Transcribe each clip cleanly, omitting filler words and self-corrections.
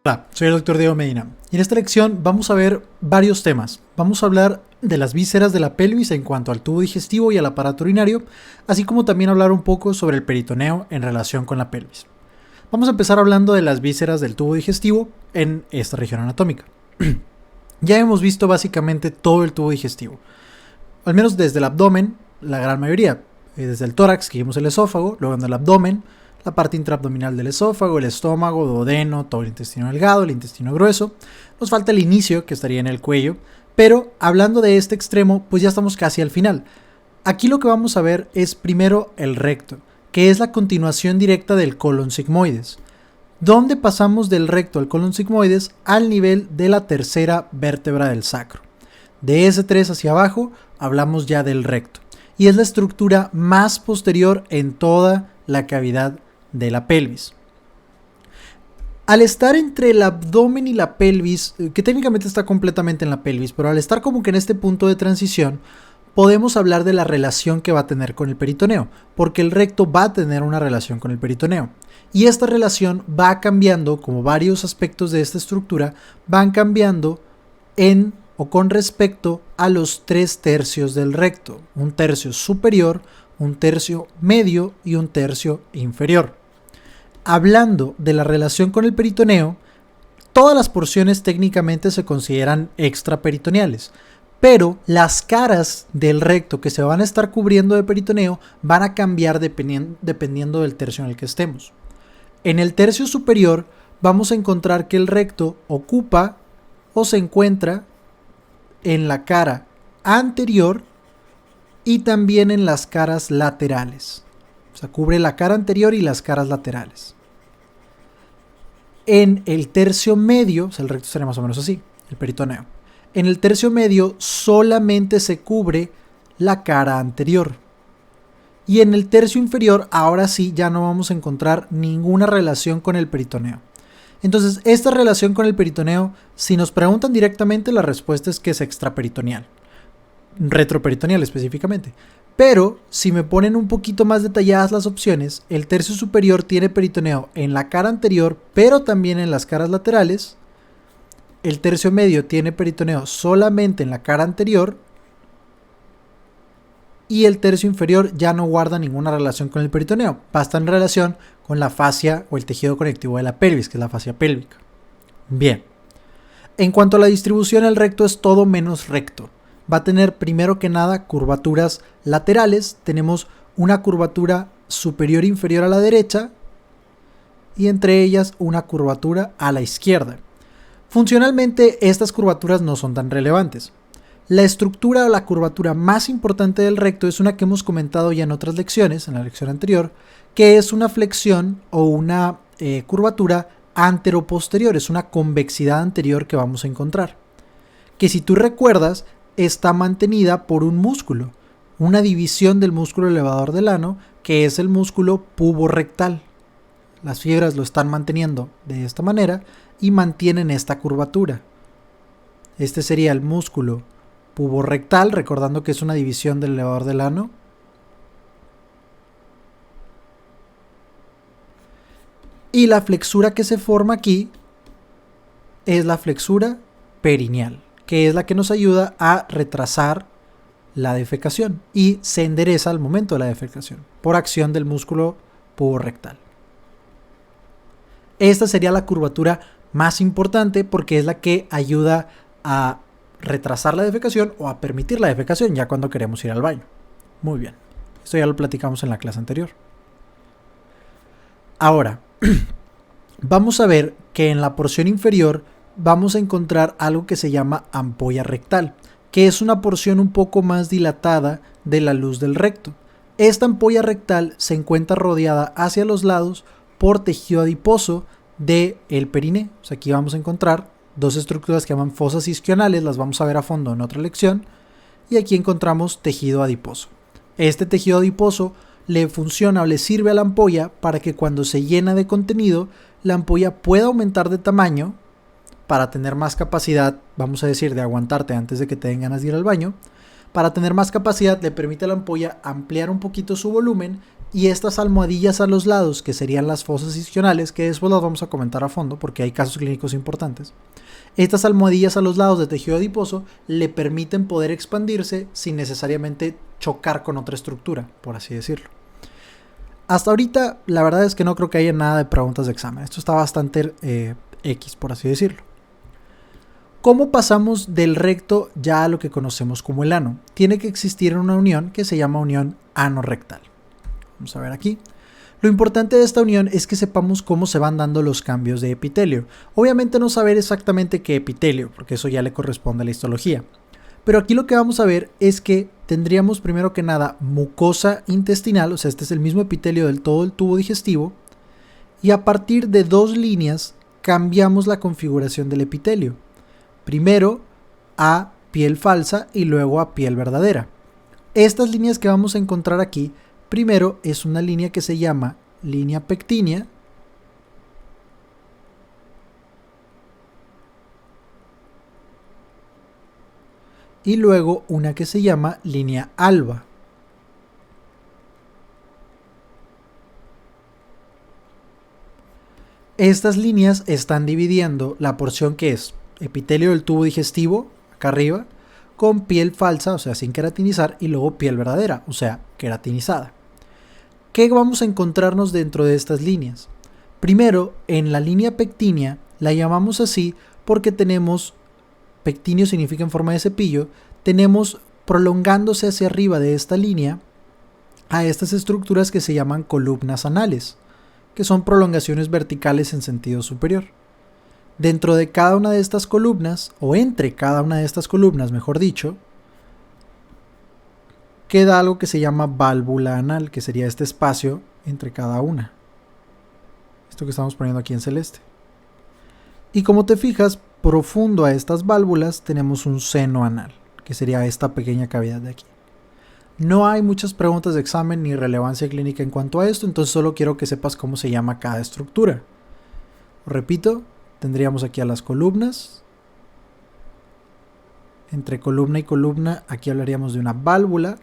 Hola, soy el Dr. Diego Medina y en esta lección vamos a ver varios temas. Vamos a hablar de las vísceras de la pelvis en cuanto al tubo digestivo y al aparato urinario, así como también hablar un poco sobre el peritoneo en relación con la pelvis. Vamos a empezar hablando de las vísceras del tubo digestivo en esta región anatómica. Ya hemos visto básicamente todo el tubo digestivo, al menos desde el abdomen, la gran mayoría, desde el tórax, que vimos el esófago, luego en el abdomen, la parte intraabdominal del esófago, el estómago, duodeno, todo el intestino delgado, el intestino grueso. Nos falta el inicio, que estaría en el cuello, pero hablando de este extremo, pues ya estamos casi al final. Aquí lo que vamos a ver es primero el recto, que es la continuación directa del colon sigmoides, donde pasamos del recto al colon sigmoides al nivel de la tercera vértebra del sacro. De ese 3 hacia abajo hablamos ya del recto, y es la estructura más posterior en toda la cavidad de la pelvis. Al estar entre el abdomen y la pelvis, que técnicamente está completamente en la pelvis, pero al estar como que en este punto de transición, podemos hablar de la relación que va a tener con el peritoneo, porque el recto va a tener una relación con el peritoneo. Y esta relación va cambiando, como varios aspectos de esta estructura, van cambiando en o con respecto a los 3/3 del recto, un tercio superior, un tercio medio y un tercio inferior. Hablando de la relación con el peritoneo, todas las porciones técnicamente se consideran extraperitoneales, pero las caras del recto que se van a estar cubriendo de peritoneo van a cambiar dependiendo del tercio en el que estemos. En el tercio superior vamos a encontrar que el recto ocupa o se encuentra en la cara anterior y también en las caras laterales. O sea, cubre la cara anterior y las caras laterales. En el tercio medio, o sea, el recto sería más o menos así, el peritoneo. En el tercio medio solamente se cubre la cara anterior. Y en el tercio inferior, ahora sí, ya no vamos a encontrar ninguna relación con el peritoneo. Entonces, esta relación con el peritoneo, si nos preguntan directamente, la respuesta es que es extraperitoneal. Retroperitoneal específicamente. Pero si me ponen un poquito más detalladas las opciones, el tercio superior tiene peritoneo en la cara anterior, pero también en las caras laterales. El tercio medio tiene peritoneo solamente en la cara anterior. Y el tercio inferior ya no guarda ninguna relación con el peritoneo. Va a estar en relación con la fascia o el tejido conectivo de la pelvis, que es la fascia pélvica. Bien. En cuanto a la distribución, el recto es todo menos recto. Va a tener primero que nada curvaturas laterales. Tenemos una curvatura superior e inferior a la derecha y entre ellas una curvatura a la izquierda. Funcionalmente estas curvaturas no son tan relevantes. La estructura o la curvatura más importante del recto es una que hemos comentado ya en otras lecciones, en la lección anterior, que es una flexión o una curvatura anteroposterior, es una convexidad anterior que vamos a encontrar. Que si tú recuerdas, está mantenida por un músculo, una división del músculo elevador del ano, que es el músculo puborectal. Las fibras lo están manteniendo de esta manera y mantienen esta curvatura. Este sería el músculo puborectal, recordando que es una división del elevador del ano. Y la flexura que se forma aquí es la flexura perineal, que es la que nos ayuda a retrasar la defecación y se endereza al momento de la defecación por acción del músculo puborectal. Esta sería la curvatura más importante porque es la que ayuda a retrasar la defecación o a permitir la defecación ya cuando queremos ir al baño. Muy bien, esto ya lo platicamos en la clase anterior. Ahora, vamos a ver que en la porción inferior vamos a encontrar algo que se llama ampolla rectal, que es una porción un poco más dilatada de la luz del recto. Esta ampolla rectal se encuentra rodeada hacia los lados por tejido adiposo del periné. O sea, aquí vamos a encontrar dos estructuras que llaman fosas isquionales, las vamos a ver a fondo en otra lección, y aquí encontramos tejido adiposo. Este tejido adiposo le funciona o le sirve a la ampolla para que cuando se llena de contenido, la ampolla pueda aumentar de tamaño para tener más capacidad, vamos a decir, de aguantarte antes de que te den ganas de ir al baño, Para tener más capacidad le permite a la ampolla ampliar un poquito su volumen y estas almohadillas a los lados, que serían las fosas isquionales, que después las vamos a comentar a fondo porque hay casos clínicos importantes. Estas almohadillas a los lados de tejido adiposo le permiten poder expandirse sin necesariamente chocar con otra estructura, por así decirlo. Hasta ahorita la verdad es que no creo que haya nada de preguntas de examen. Esto está bastante X, por así decirlo. ¿Cómo pasamos del recto ya a lo que conocemos como el ano? Tiene que existir una unión que se llama unión anorrectal. Vamos a ver aquí. Lo importante de esta unión es que sepamos cómo se van dando los cambios de epitelio. Obviamente no saber exactamente qué epitelio, porque eso ya le corresponde a la histología. Pero aquí lo que vamos a ver es que tendríamos primero que nada mucosa intestinal, o sea, este es el mismo epitelio del todo el tubo digestivo, y a partir de dos líneas cambiamos la configuración del epitelio. Primero a piel falsa y luego a piel verdadera. Estas líneas que vamos a encontrar aquí, primero es una línea que se llama línea pectínea, y luego una que se llama línea alba. Estas líneas están dividiendo la porción que es epitelio del tubo digestivo, acá arriba, con piel falsa, o sea, sin queratinizar, y luego piel verdadera, o sea, queratinizada. ¿Qué vamos a encontrarnos dentro de estas líneas? Primero, en la línea pectínea, la llamamos así porque tenemos, pectíneo significa en forma de cepillo, tenemos prolongándose hacia arriba de esta línea a estas estructuras que se llaman columnas anales, que son prolongaciones verticales en sentido superior. Dentro de cada una de estas columnas, o entre cada una de estas columnas, mejor dicho, queda algo que se llama válvula anal, que sería este espacio entre cada una. Esto que estamos poniendo aquí en celeste. Y como te fijas, profundo a estas válvulas tenemos un seno anal, que sería esta pequeña cavidad de aquí. No hay muchas preguntas de examen ni relevancia clínica en cuanto a esto, entonces solo quiero que sepas cómo se llama cada estructura. Repito, tendríamos aquí a las columnas. Entre columna y columna, aquí hablaríamos de una válvula.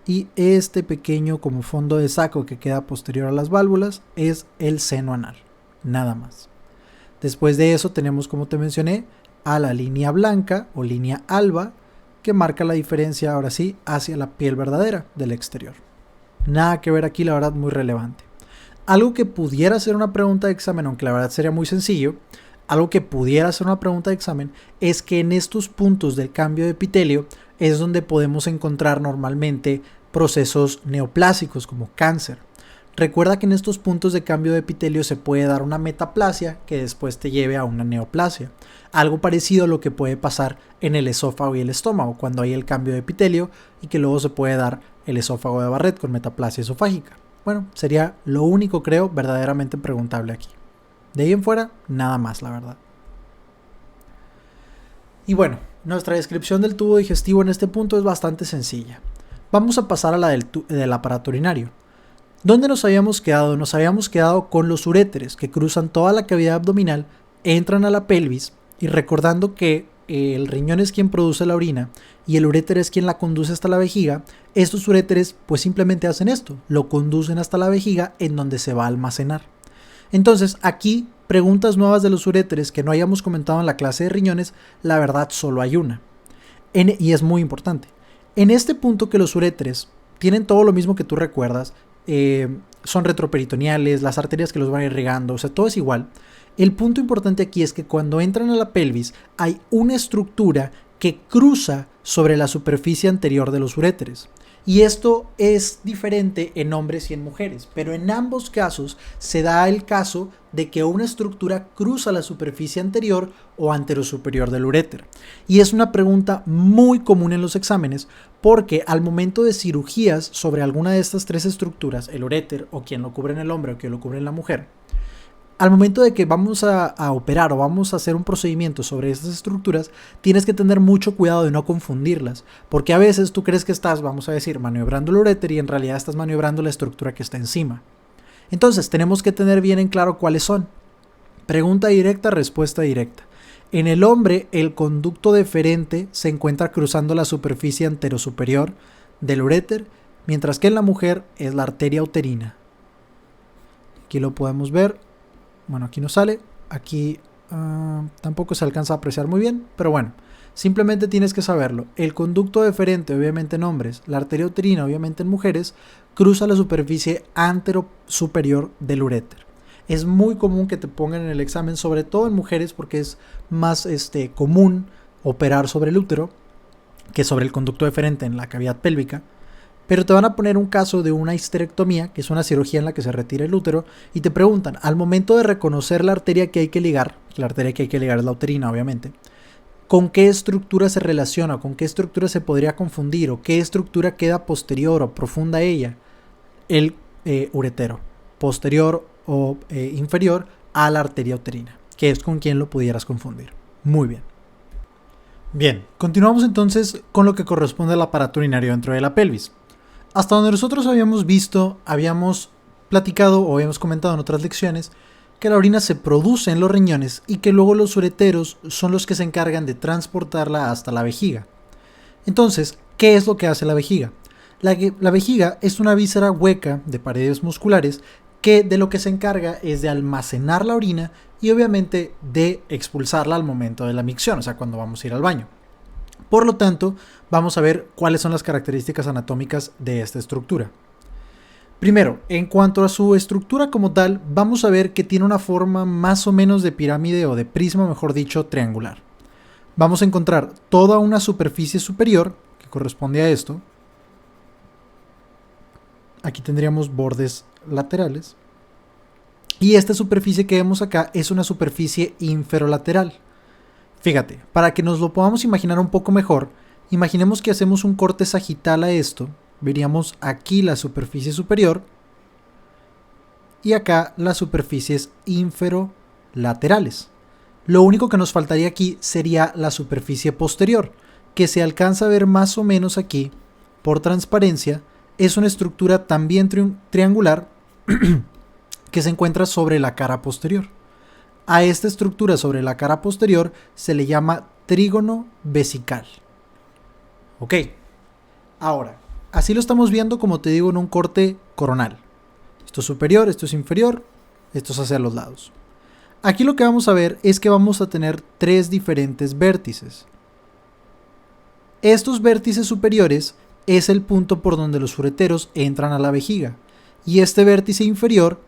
Y este pequeño como fondo de saco que queda posterior a las válvulas es el seno anal, nada más. Después de eso tenemos, como te mencioné, a la línea blanca o línea alba, que marca la diferencia ahora sí hacia la piel verdadera del exterior. Nada que ver aquí, la verdad, muy relevante. Algo que pudiera ser una pregunta de examen, aunque la verdad sería muy sencillo, algo que pudiera ser una pregunta de examen es que en estos puntos del cambio de epitelio es donde podemos encontrar normalmente procesos neoplásicos como cáncer. Recuerda que en estos puntos de cambio de epitelio se puede dar una metaplasia que después te lleve a una neoplasia. Algo parecido a lo que puede pasar en el esófago y el estómago cuando hay el cambio de epitelio y que luego se puede dar el esófago de Barrett con metaplasia esofágica. Bueno, sería lo único, creo, verdaderamente preguntable aquí. De ahí en fuera, nada más, la verdad. Y bueno, nuestra descripción del tubo digestivo en este punto es bastante sencilla. Vamos a pasar a la del aparato urinario. ¿Dónde nos habíamos quedado? Nos habíamos quedado con los uréteres que cruzan toda la cavidad abdominal, entran a la pelvis y recordando que el riñón es quien produce la orina y el uréter es quien la conduce hasta la vejiga, estos uréteres pues simplemente hacen esto, lo conducen hasta la vejiga en donde se va a almacenar. Entonces aquí, preguntas nuevas de los uréteres que no hayamos comentado en la clase de riñones, la verdad solo hay una. Y es muy importante. En este punto que los uréteres tienen todo lo mismo que tú recuerdas, son retroperitoneales, las arterias que los van irrigando, o sea, todo es igual. El punto importante aquí es que cuando entran a la pelvis hay una estructura que cruza sobre la superficie anterior de los uréteres. Y esto es diferente en hombres y en mujeres, pero en ambos casos se da el caso de que una estructura cruza la superficie anterior o anterosuperior del uréter. Y es una pregunta muy común en los exámenes porque al momento de cirugías sobre alguna de estas tres estructuras, el uréter o quien lo cubre en el hombre o quien lo cubre en la mujer, al momento de que vamos a operar o vamos a hacer un procedimiento sobre estas estructuras, tienes que tener mucho cuidado de no confundirlas, porque a veces tú crees que estás, vamos a decir, maniobrando el uréter y en realidad estás maniobrando la estructura que está encima. Entonces tenemos que tener bien en claro cuáles son. Pregunta directa, respuesta directa. En el hombre, el conducto deferente se encuentra cruzando la superficie anterosuperior del uréter, mientras que en la mujer es la arteria uterina. Aquí lo podemos ver. Bueno, aquí no sale. Aquí tampoco se alcanza a apreciar muy bien, pero bueno, simplemente tienes que saberlo. El conducto deferente, obviamente en hombres, la arteria uterina, obviamente en mujeres, cruza la superficie anterosuperior del uréter. Es muy común que te pongan en el examen, sobre todo en mujeres, porque es más común operar sobre el útero que sobre el conducto deferente en la cavidad pélvica. Pero te van a poner un caso de una histerectomía, que es una cirugía en la que se retira el útero, y te preguntan, al momento de reconocer la arteria que hay que ligar, la arteria que hay que ligar es la uterina, obviamente, ¿con qué estructura se relaciona? ¿Con qué estructura se podría confundir? ¿O qué estructura queda posterior o profunda a ella? El uretero, posterior o inferior a la arteria uterina, que es con quien lo pudieras confundir. Muy bien. Bien, continuamos entonces con lo que corresponde al aparato urinario dentro de la pelvis. Hasta donde nosotros habíamos visto, habíamos platicado o habíamos comentado en otras lecciones que la orina se produce en los riñones y que luego los ureteros son los que se encargan de transportarla hasta la vejiga. Entonces, ¿qué es lo que hace la vejiga? La vejiga es una víscera hueca de paredes musculares que de lo que se encarga es de almacenar la orina y obviamente de expulsarla al momento de la micción, o sea, cuando vamos a ir al baño. Por lo tanto, vamos a ver cuáles son las características anatómicas de esta estructura. Primero, en cuanto a su estructura como tal, vamos a ver que tiene una forma más o menos de pirámide o de prisma, mejor dicho, triangular. Vamos a encontrar toda una superficie superior que corresponde a esto. Aquí tendríamos bordes laterales. Y esta superficie que vemos acá es una superficie inferolateral. Fíjate, para que nos lo podamos imaginar un poco mejor, imaginemos que hacemos un corte sagital a esto. Veríamos aquí la superficie superior y acá las superficies inferolaterales. Lo único que nos faltaría aquí sería la superficie posterior, que se alcanza a ver más o menos aquí por transparencia. Es una estructura también triangular que se encuentra sobre la cara posterior. A esta estructura sobre la cara posterior se le llama trígono vesical. Ok, ahora, así lo estamos viendo, como te digo, en un corte coronal. Esto es superior, esto es inferior, esto es hacia los lados. Aquí lo que vamos a ver es que vamos a tener tres diferentes vértices. Estos vértices superiores es el punto por donde los ureteros entran a la vejiga. Y este vértice inferior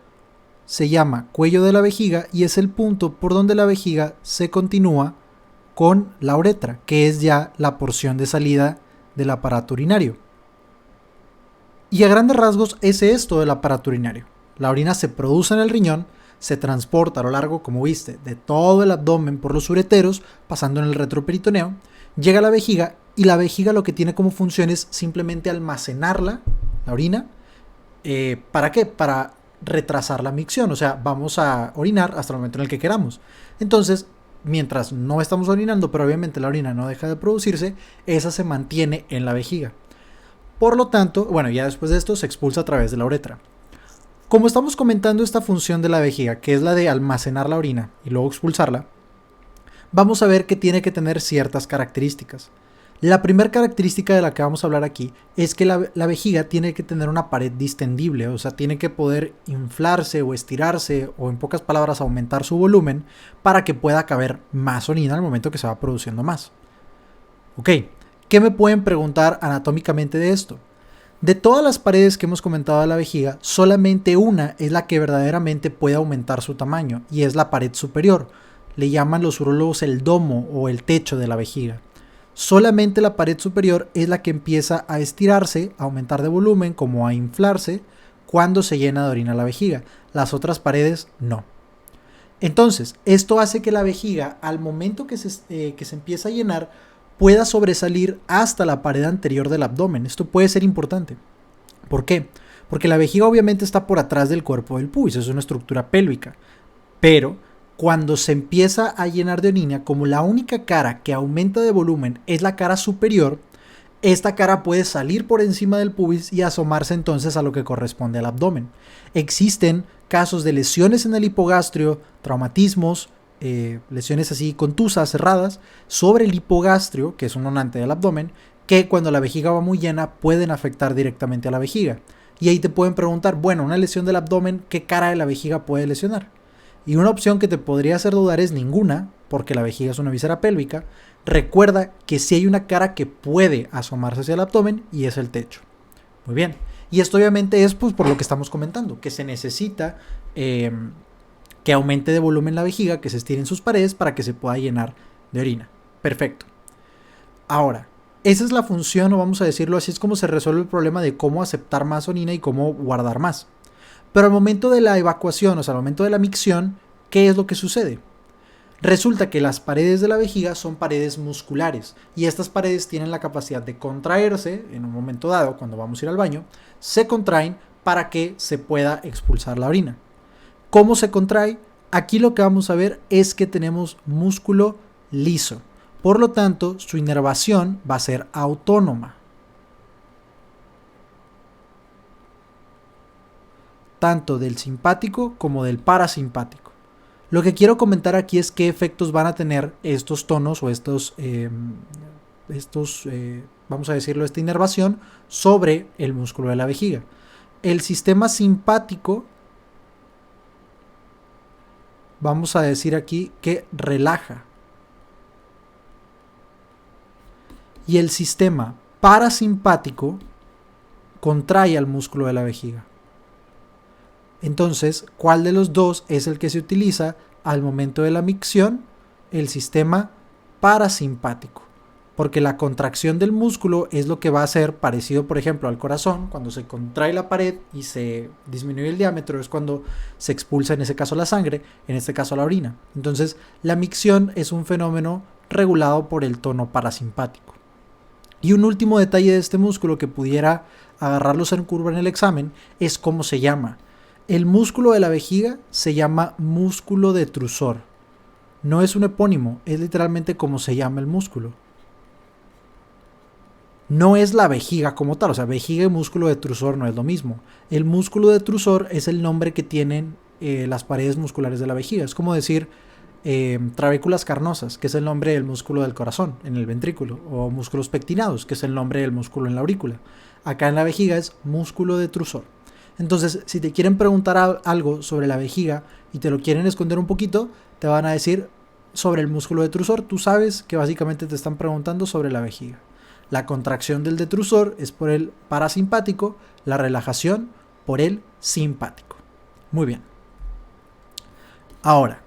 se llama cuello de la vejiga y es el punto por donde la vejiga se continúa con la uretra, que es ya la porción de salida del aparato urinario. Y a grandes rasgos es esto del aparato urinario. La orina se produce en el riñón, se transporta a lo largo, como viste, de todo el abdomen por los ureteros, pasando en el retroperitoneo, llega a la vejiga y la vejiga lo que tiene como función es simplemente almacenarla, la orina. ¿Para qué? Para retrasar la micción, o sea, vamos a orinar hasta el momento en el que queramos. Entonces, mientras no estamos orinando, pero obviamente la orina no deja de producirse, esa se mantiene en la vejiga. Por lo tanto, bueno, ya después de esto se expulsa a través de la uretra. Como estamos comentando esta función de la vejiga, que es la de almacenar la orina y luego expulsarla, vamos a ver que tiene que tener ciertas características. La primera característica de la que vamos a hablar aquí es que la vejiga tiene que tener una pared distendible, o sea, tiene que poder inflarse o estirarse o en pocas palabras aumentar su volumen para que pueda caber más orina al momento que se va produciendo más. Ok, ¿qué me pueden preguntar anatómicamente de esto? De todas las paredes que hemos comentado de la vejiga, solamente una es la que verdaderamente puede aumentar su tamaño y es la pared superior. Le llaman los urólogos el domo o el techo de la vejiga. Solamente la pared superior es la que empieza a estirarse, a aumentar de volumen, como a inflarse, cuando se llena de orina la vejiga. Las otras paredes no. Entonces, esto hace que la vejiga, al momento que se empieza a llenar, pueda sobresalir hasta la pared anterior del abdomen. Esto puede ser importante. ¿Por qué? Porque la vejiga obviamente está por atrás del cuerpo del pubis, es una estructura pélvica. Pero cuando se empieza a llenar de orina, como la única cara que aumenta de volumen es la cara superior, Esta cara puede salir por encima del pubis y asomarse entonces a lo que corresponde al abdomen. Existen casos de lesiones en el hipogastrio, traumatismos, lesiones así contusas, cerradas, sobre el hipogastrio, que es un donante del abdomen, que cuando la vejiga va muy llena pueden afectar directamente a la vejiga. Y ahí te pueden preguntar, bueno, una lesión del abdomen, ¿qué cara de la vejiga puede lesionar? Y una opción que te podría hacer dudar es ninguna, porque la vejiga es una víscera pélvica. Recuerda que si hay una cara que puede asomarse hacia el abdomen y es el techo. Muy bien. Y esto obviamente es pues, por lo que estamos comentando, que se necesita que aumente de volumen la vejiga, que se estiren sus paredes para que se pueda llenar de orina. Perfecto. Ahora, esa es la función, o vamos a decirlo así, es como se resuelve el problema de cómo aceptar más orina y cómo guardar más. Pero al momento de la evacuación, o sea, al momento de la micción, ¿qué es lo que sucede? Resulta que las paredes de la vejiga son paredes musculares y estas paredes tienen la capacidad de contraerse en un momento dado, cuando vamos a ir al baño, se contraen para que se pueda expulsar la orina. ¿Cómo se contrae? Aquí lo que vamos a ver es que tenemos músculo liso. Por lo tanto, su inervación va a ser autónoma. Tanto del simpático como del parasimpático. Lo que quiero comentar aquí es qué efectos van a tener estos tonos o vamos a decirlo, esta inervación sobre el músculo de la vejiga. El sistema simpático, vamos a decir aquí que relaja. Y el sistema parasimpático contrae al músculo de la vejiga. Entonces, ¿cuál de los dos es el que se utiliza al momento de la micción? El sistema parasimpático. Porque la contracción del músculo es lo que va a hacer parecido, por ejemplo, al corazón. Cuando se contrae la pared y se disminuye el diámetro es cuando se expulsa en ese caso la sangre, en este caso la orina. Entonces, la micción es un fenómeno regulado por el tono parasimpático. Y un último detalle de este músculo que pudiera agarrarlos en curva en el examen es cómo se llama. El músculo de la vejiga se llama músculo detrusor. No es un epónimo, es literalmente como se llama el músculo. No es la vejiga como tal, o sea, vejiga y músculo detrusor no es lo mismo. El músculo detrusor es el nombre que tienen las paredes musculares de la vejiga. Es como decir trabéculas carnosas, que es el nombre del músculo del corazón en el ventrículo, o músculos pectinados, que es el nombre del músculo en la aurícula. Acá en la vejiga es músculo detrusor. Entonces, si te quieren preguntar algo sobre la vejiga y te lo quieren esconder un poquito, te van a decir sobre el músculo detrusor. Tú sabes que básicamente te están preguntando sobre la vejiga. La contracción del detrusor es por el parasimpático, la relajación por el simpático. Muy bien. Ahora,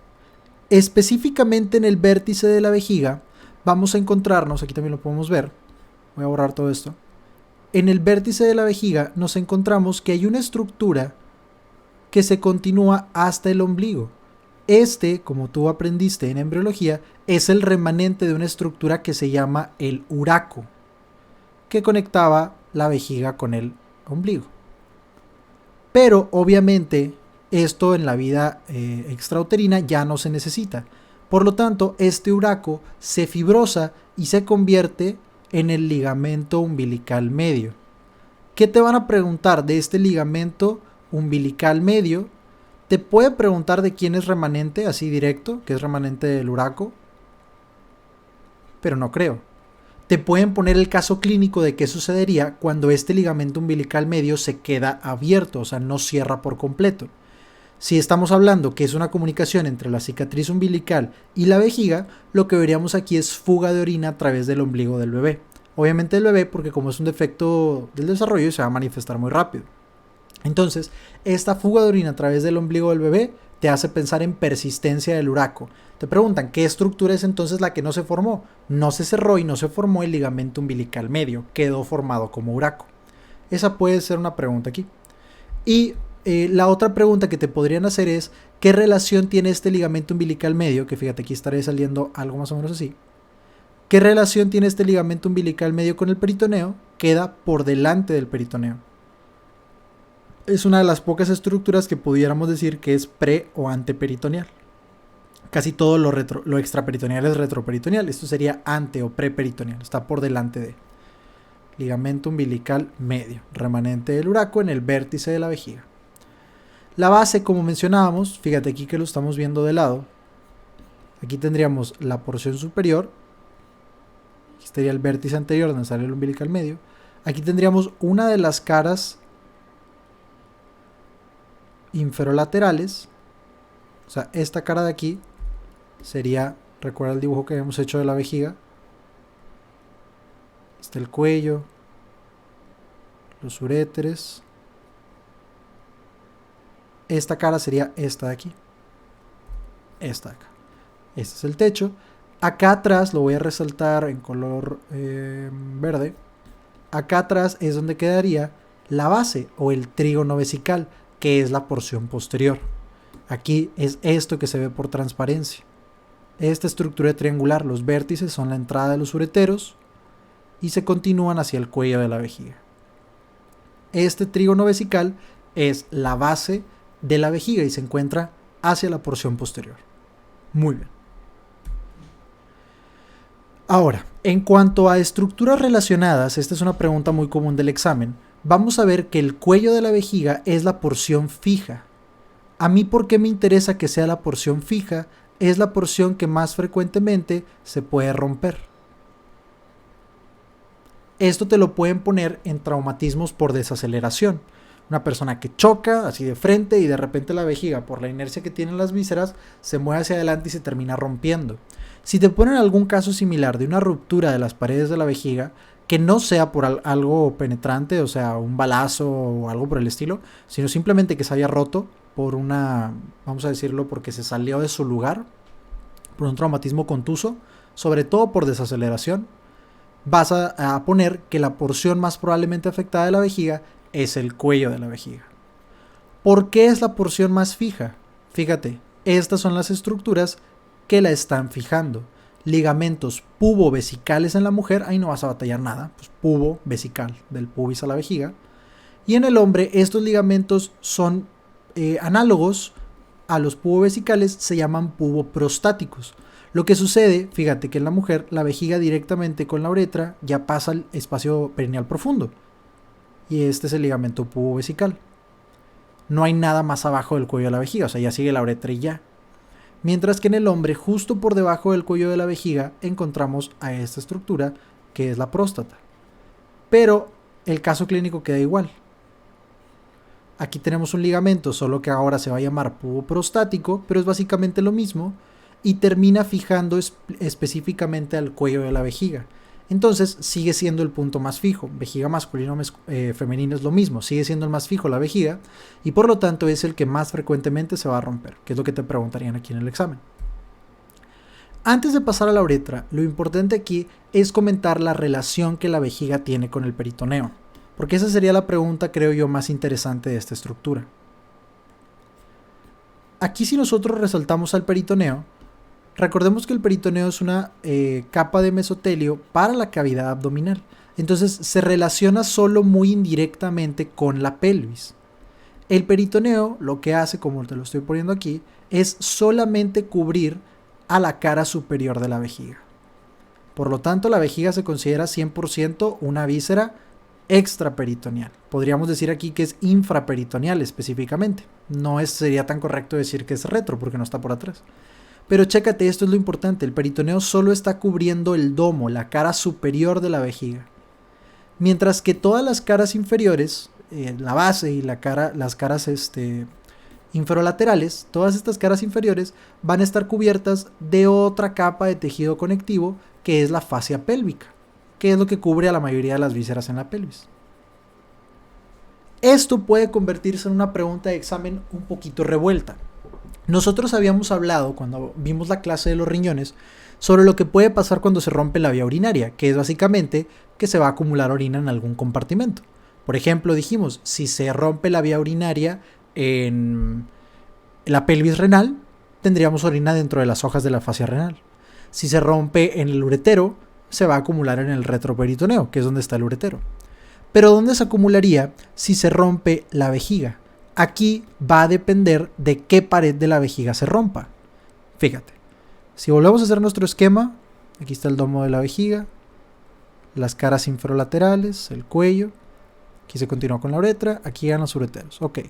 específicamente en el vértice de la vejiga, vamos a encontrarnos, aquí también lo podemos ver, voy a borrar todo esto. En el vértice de la vejiga nos encontramos que hay una estructura que se continúa hasta el ombligo. Este, como tú aprendiste en embriología, es el remanente de una estructura que se llama el uraco, que conectaba la vejiga con el ombligo. Pero obviamente esto en la vida extrauterina ya no se necesita. Por lo tanto, este uraco se fibrosa y se convierte en el ligamento umbilical medio. ¿Qué te van a preguntar de este ligamento umbilical medio? Te puede preguntar de quién es remanente, así directo, que es remanente del uraco, pero no creo. Te pueden poner el caso clínico de qué sucedería cuando este ligamento umbilical medio se queda abierto, o sea, no cierra por completo. Si estamos hablando que es una comunicación entre la cicatriz umbilical y la vejiga, lo que veríamos aquí es fuga de orina a través del ombligo del bebé. Obviamente del bebé, porque como es un defecto del desarrollo, se va a manifestar muy rápido. Entonces, esta fuga de orina a través del ombligo del bebé te hace pensar en persistencia del uraco. Te preguntan, ¿qué estructura es entonces la que no se formó? No se cerró y no se formó el ligamento umbilical medio, quedó formado como uraco. Esa puede ser una pregunta aquí. Y la otra pregunta que te podrían hacer es, ¿qué relación tiene este ligamento umbilical medio? Que fíjate, aquí estaré saliendo algo más o menos así. ¿Qué relación tiene este ligamento umbilical medio con el peritoneo? Queda por delante del peritoneo. Es una de las pocas estructuras que pudiéramos decir que es pre o anteperitoneal. Casi todo lo extraperitoneal es retroperitoneal. Esto sería ante o preperitoneal. Está por delante de. ligamento umbilical medio, remanente del uraco en el vértice de la vejiga. La base, como mencionábamos, fíjate aquí que lo estamos viendo de lado. Aquí tendríamos la porción superior. Aquí estaría el vértice anterior donde sale el umbilical medio. Aquí tendríamos una de las caras inferolaterales. O sea, esta cara de aquí sería, recuerda el dibujo que habíamos hecho de la vejiga. Está el cuello, los uréteres. Esta cara sería esta de aquí. Esta de acá. Este es el techo. Acá atrás, lo voy a resaltar en color verde. Acá atrás es donde quedaría la base o el trígono vesical, que es la porción posterior. Aquí es esto que se ve por transparencia. Esta estructura triangular, los vértices son la entrada de los ureteros y se continúan hacia el cuello de la vejiga. Este trígono vesical es la base de la vejiga y se encuentra hacia la porción posterior. Muy bien. Ahora, en cuanto a estructuras relacionadas, esta es una pregunta muy común del examen. Vamos a ver que el cuello de la vejiga es la porción fija. A mí, ¿por qué me interesa que sea la porción fija? Es la porción que más frecuentemente se puede romper. Esto te lo pueden poner en traumatismos por desaceleración. Una persona que choca así de frente y de repente la vejiga, por la inercia que tienen las vísceras, se mueve hacia adelante y se termina rompiendo. Si te ponen algún caso similar de una ruptura de las paredes de la vejiga, que no sea por algo penetrante, o sea, un balazo o algo por el estilo, sino simplemente que se haya roto por una, vamos a decirlo, porque se salió de su lugar, por un traumatismo contuso, sobre todo por desaceleración, vas a poner que la porción más probablemente afectada de la vejiga es el cuello de la vejiga. ¿Por qué es la porción más fija? Fíjate, estas son las estructuras que la están fijando. Ligamentos pubo-vesicales en la mujer, ahí no vas a batallar nada, pues pubo-vesical, del pubis a la vejiga. Y en el hombre, estos ligamentos son análogos a los pubo-vesicales, se llaman puboprostáticos. Lo que sucede, fíjate que en la mujer, la vejiga directamente con la uretra ya pasa al espacio perineal profundo. Y este es el ligamento pubo-vesical. No hay nada más abajo del cuello de la vejiga, o sea, ya sigue la uretra y ya. Mientras que en el hombre, justo por debajo del cuello de la vejiga, encontramos a esta estructura que es la próstata. Pero el caso clínico queda igual. Aquí tenemos un ligamento, solo que ahora se va a llamar puboprostático, pero es básicamente lo mismo y termina fijando específicamente al cuello de la vejiga. Entonces sigue siendo el punto más fijo. Vejiga masculina o femenina es lo mismo, sigue siendo el más fijo la vejiga y por lo tanto es el que más frecuentemente se va a romper, que es lo que te preguntarían aquí en el examen. Antes de pasar a la uretra, lo importante aquí es comentar la relación que la vejiga tiene con el peritoneo, porque esa sería la pregunta, creo yo, más interesante de esta estructura. Aquí, si nosotros resaltamos al peritoneo, recordemos que el peritoneo es una capa de mesotelio para la cavidad abdominal. Entonces se relaciona solo muy indirectamente con la pelvis. El peritoneo lo que hace, como te lo estoy poniendo aquí, es solamente cubrir a la cara superior de la vejiga. Por lo tanto, la vejiga se considera 100% una víscera extraperitoneal. Podríamos decir aquí que es infraperitoneal específicamente. No sería tan correcto decir que es retro porque no está por atrás. Pero chécate, esto es lo importante, el peritoneo solo está cubriendo el domo, la cara superior de la vejiga. Mientras que todas las caras inferiores, la base y las caras inferolaterales, todas estas caras inferiores van a estar cubiertas de otra capa de tejido conectivo que es la fascia pélvica, que es lo que cubre a la mayoría de las vísceras en la pelvis. Esto puede convertirse en una pregunta de examen un poquito revuelta. Nosotros habíamos hablado, cuando vimos la clase de los riñones, sobre lo que puede pasar cuando se rompe la vía urinaria, que es básicamente que se va a acumular orina en algún compartimento. Por ejemplo, dijimos, si se rompe la vía urinaria en la pelvis renal, tendríamos orina dentro de las hojas de la fascia renal. Si se rompe en el uretero, se va a acumular en el retroperitoneo, que es donde está el uretero. Pero ¿dónde se acumularía si se rompe la vejiga? Aquí va a depender de qué pared de la vejiga se rompa. Fíjate, si volvemos a hacer nuestro esquema, aquí está el domo de la vejiga, las caras inferolaterales, el cuello. Aquí se continúa con la uretra, aquí llegan los ureteros. Ok.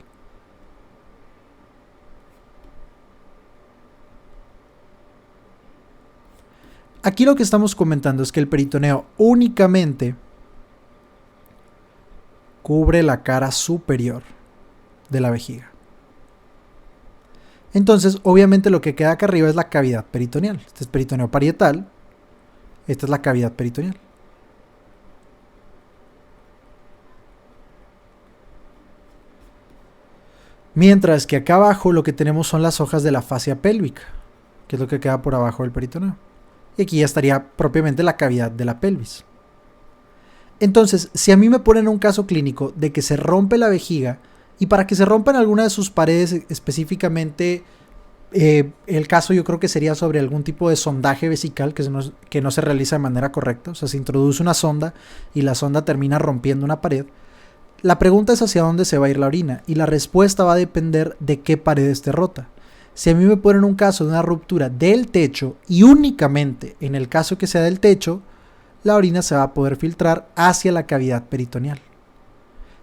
Aquí lo que estamos comentando es que el peritoneo únicamente cubre la cara superior de la vejiga. Entonces, obviamente lo que queda acá arriba es la cavidad peritoneal. Este es peritoneo parietal. Esta es la cavidad peritoneal. Mientras que acá abajo lo que tenemos son las hojas de la fascia pélvica, que es lo que queda por abajo del peritoneo. Y aquí ya estaría propiamente la cavidad de la pelvis. Entonces, si a mí me ponen un caso clínico de que se rompe la vejiga, y para que se rompan alguna de sus paredes específicamente, el caso yo creo que sería sobre algún tipo de sondaje vesical que no se realiza de manera correcta. O sea, se introduce una sonda y la sonda termina rompiendo una pared. La pregunta es hacia dónde se va a ir la orina, y la respuesta va a depender de qué pared esté rota. Si a mí me ponen un caso de una ruptura del techo, y únicamente en el caso que sea del techo, la orina se va a poder filtrar hacia la cavidad peritoneal.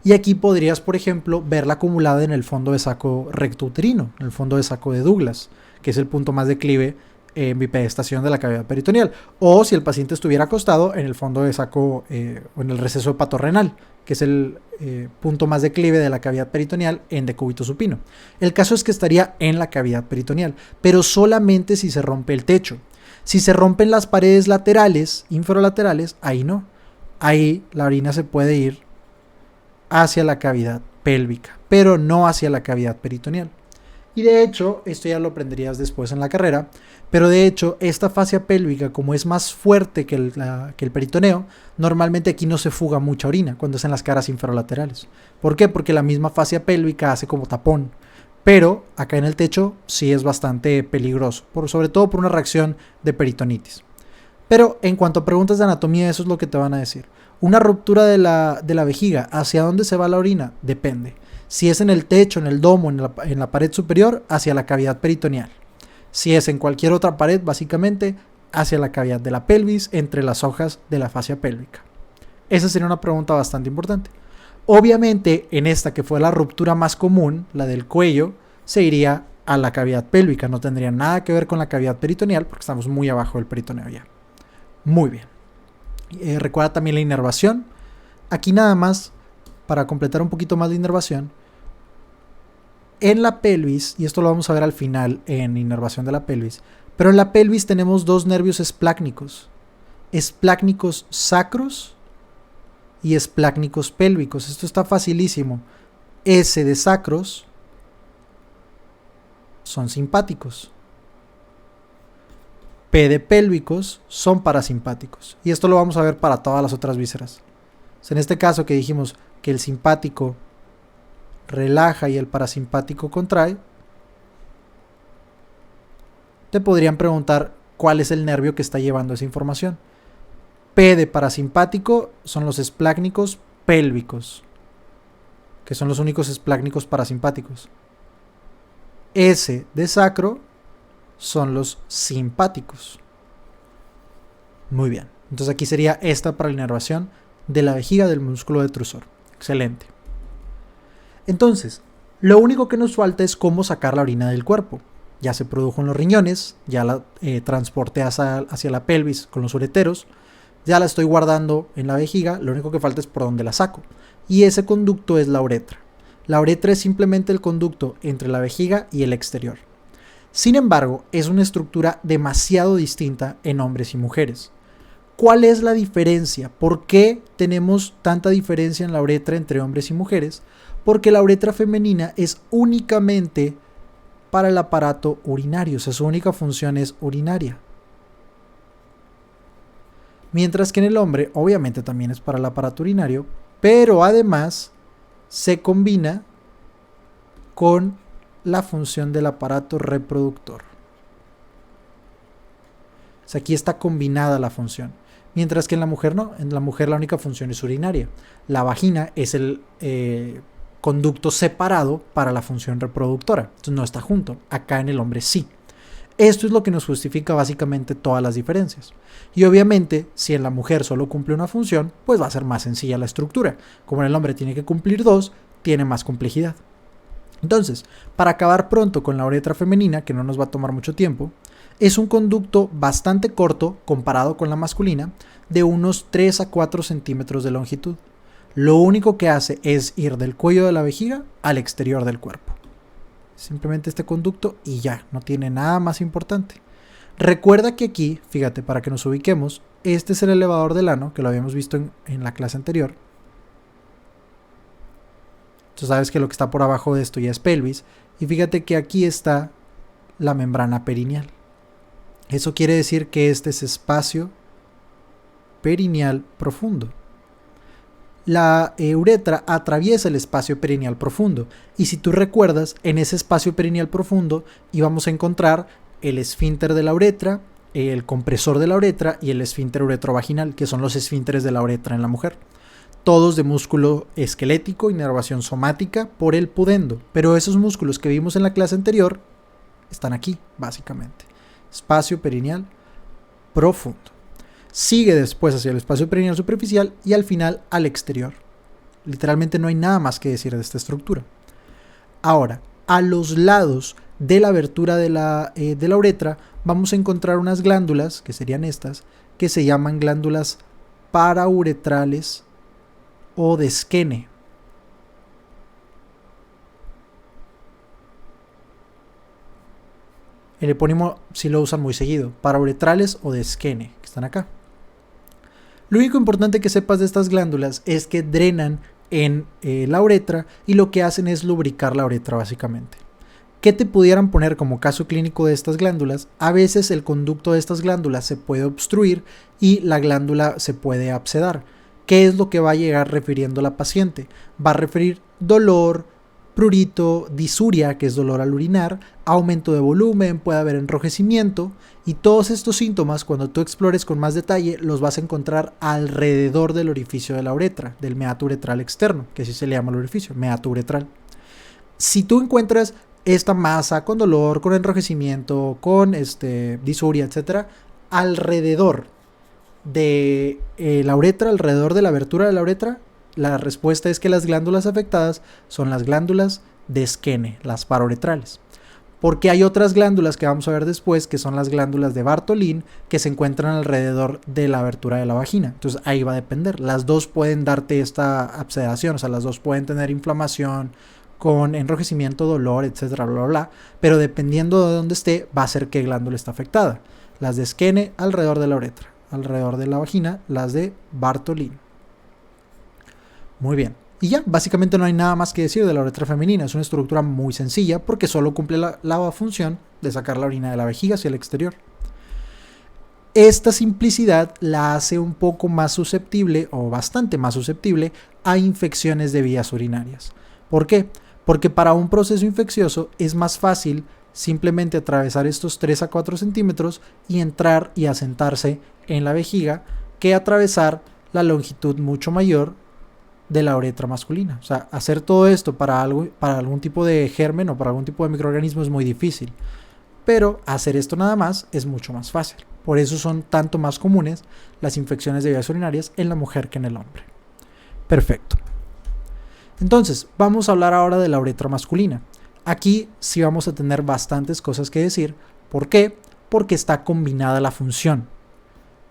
Y aquí podrías, por ejemplo, verla acumulada en el fondo de saco rectouterino, en el fondo de saco de Douglas, que es el punto más declive en bipedestación de la cavidad peritoneal. O si el paciente estuviera acostado, en el fondo de saco o en el receso hepatorrenal, que es el punto más declive de la cavidad peritoneal en decúbito supino. El caso es que estaría en la cavidad peritoneal, pero solamente si se rompe el techo. Si se rompen las paredes laterales, inferolaterales, ahí no. Ahí la orina se puede ir hacia la cavidad pélvica, pero no hacia la cavidad peritoneal. Y de hecho, esto ya lo aprenderías después en la carrera, pero de hecho, esta fascia pélvica, como es más fuerte que el peritoneo, normalmente aquí no se fuga mucha orina cuando es en las caras inferolaterales. ¿Por qué? Porque la misma fascia pélvica hace como tapón. Pero acá en el techo sí es bastante peligroso, sobre todo por una reacción de peritonitis. Pero en cuanto a preguntas de anatomía, eso es lo que te van a decir. Una ruptura de la vejiga, ¿hacia dónde se va la orina? Depende. Si es en el techo, en el domo, en la pared superior, hacia la cavidad peritoneal. Si es en cualquier otra pared, básicamente, hacia la cavidad de la pelvis, entre las hojas de la fascia pélvica. Esa sería una pregunta bastante importante. Obviamente, en esta que fue la ruptura más común, la del cuello, se iría a la cavidad pélvica. No tendría nada que ver con la cavidad peritoneal, porque estamos muy abajo del peritoneo ya. Muy bien. Recuerda también la inervación. Aquí nada más, para completar un poquito más la inervación, en la pelvis, y esto lo vamos a ver al final en inervación de la pelvis, pero en la pelvis tenemos dos nervios esplácnicos sacros y esplácnicos pélvicos. Esto está facilísimo. S de sacros son simpáticos. P de pélvicos son parasimpáticos. Y esto lo vamos a ver para todas las otras vísceras. En este caso que dijimos que el simpático relaja y el parasimpático contrae, te podrían preguntar cuál es el nervio que está llevando esa información. P de parasimpático son los esplácnicos pélvicos, que son los únicos esplácnicos parasimpáticos. S de sacro son los simpáticos. Muy bien. Entonces aquí sería esta para la inervación de la vejiga del músculo detrusor. Excelente. Entonces, lo único que nos falta es cómo sacar la orina del cuerpo. Ya se produjo en los riñones, ya la transporté hacia la pelvis con los ureteros, ya la estoy guardando en la vejiga, lo único que falta es por dónde la saco. Y ese conducto es la uretra. La uretra es simplemente el conducto entre la vejiga y el exterior. Sin embargo, es una estructura demasiado distinta en hombres y mujeres. ¿Cuál es la diferencia? ¿Por qué tenemos tanta diferencia en la uretra entre hombres y mujeres? Porque la uretra femenina es únicamente para el aparato urinario, o sea, su única función es urinaria. Mientras que en el hombre, obviamente también es para el aparato urinario, pero además se combina con la función del aparato reproductor. O sea, aquí está combinada la función. Mientras que en la mujer no, en la mujer la única función es urinaria. La vagina es el conducto separado para la función reproductora. Entonces no está junto. Acá en el hombre sí. Esto es lo que nos justifica básicamente todas las diferencias. Y obviamente, si en la mujer solo cumple una función, pues va a ser más sencilla la estructura. Como en el hombre tiene que cumplir dos, tiene más complejidad. Entonces, para acabar pronto con la uretra femenina, que no nos va a tomar mucho tiempo, es un conducto bastante corto comparado con la masculina, de unos 3 a 4 centímetros de longitud. Lo único que hace es ir del cuello de la vejiga al exterior del cuerpo. Simplemente este conducto y ya, no tiene nada más importante. Recuerda que aquí, fíjate, para que nos ubiquemos, este es el elevador del ano, que lo habíamos visto en la clase anterior. Tú sabes que lo que está por abajo de esto ya es pelvis. Y fíjate que aquí está la membrana perineal. Eso quiere decir que este es espacio perineal profundo. La uretra atraviesa el espacio perineal profundo. Y si tú recuerdas, en ese espacio perineal profundo íbamos a encontrar el esfínter de la uretra, el compresor de la uretra y el esfínter uretrovaginal, que son los esfínteres de la uretra en la mujer. Todos de músculo esquelético, inervación somática por el pudendo. Pero esos músculos que vimos en la clase anterior están aquí, básicamente. Espacio perineal profundo. Sigue después hacia el espacio perineal superficial y al final al exterior. Literalmente no hay nada más que decir de esta estructura. Ahora, a los lados de la abertura de la uretra vamos a encontrar unas glándulas, que serían estas, que se llaman glándulas parauretrales o de Skene. El epónimo sí lo usan muy seguido, parauretrales o de Skene, que están acá. Lo único importante que sepas de estas glándulas es que drenan en la uretra y lo que hacen es lubricar la uretra básicamente. ¿Qué te pudieran poner como caso clínico de estas glándulas? A veces el conducto de estas glándulas se puede obstruir y la glándula se puede abscedar. ¿Qué es lo que va a llegar refiriendo la paciente? Va a referir dolor, prurito, disuria, que es dolor al orinar, aumento de volumen, puede haber enrojecimiento, y todos estos síntomas, cuando tú explores con más detalle, los vas a encontrar alrededor del orificio de la uretra, del meato uretral externo, que así se le llama el orificio, meato uretral. Si tú encuentras esta masa con dolor, con enrojecimiento, con disuria, etc., alrededor de la uretra, alrededor de la abertura de la uretra, la respuesta es que las glándulas afectadas son las glándulas de Skene, las parauretrales. Porque hay otras glándulas que vamos a ver después, que son las glándulas de Bartholin, que se encuentran alrededor de la abertura de la vagina. Entonces ahí va a depender. Las dos pueden darte esta abscedación, o sea, las dos pueden tener inflamación con enrojecimiento, dolor, etcétera, bla, bla, bla. Pero dependiendo de dónde esté, va a ser qué glándula está afectada. Las de Skene alrededor de la uretra, alrededor de la vagina, las de Bartholin. Muy bien. Y ya, básicamente no hay nada más que decir de la uretra femenina. Es una estructura muy sencilla porque solo cumple la función de sacar la orina de la vejiga hacia el exterior. Esta simplicidad la hace un poco más susceptible, o bastante más susceptible, a infecciones de vías urinarias. ¿Por qué? Porque para un proceso infeccioso es más fácil simplemente atravesar estos 3 a 4 centímetros y entrar y asentarse en la vejiga que atravesar la longitud mucho mayor de la uretra masculina. O sea, hacer todo esto para algún tipo de germen o para algún tipo de microorganismo es muy difícil. Pero hacer esto nada más es mucho más fácil. Por eso son tanto más comunes las infecciones de vías urinarias en la mujer que en el hombre. Perfecto. Entonces, vamos a hablar ahora de la uretra masculina. Aquí sí vamos a tener bastantes cosas que decir. ¿Por qué? Porque está combinada la función.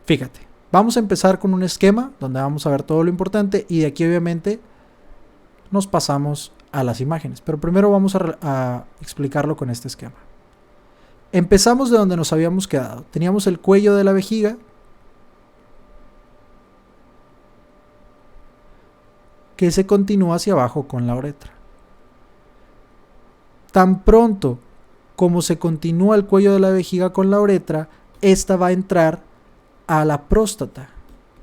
Fíjate. Vamos a empezar con un esquema donde vamos a ver todo lo importante y de aquí obviamente nos pasamos a las imágenes. Pero primero vamos a explicarlo con este esquema. Empezamos de donde nos habíamos quedado. Teníamos el cuello de la vejiga, que se continúa hacia abajo con la uretra. Tan pronto como se continúa el cuello de la vejiga con la uretra, esta va a entrar a la próstata,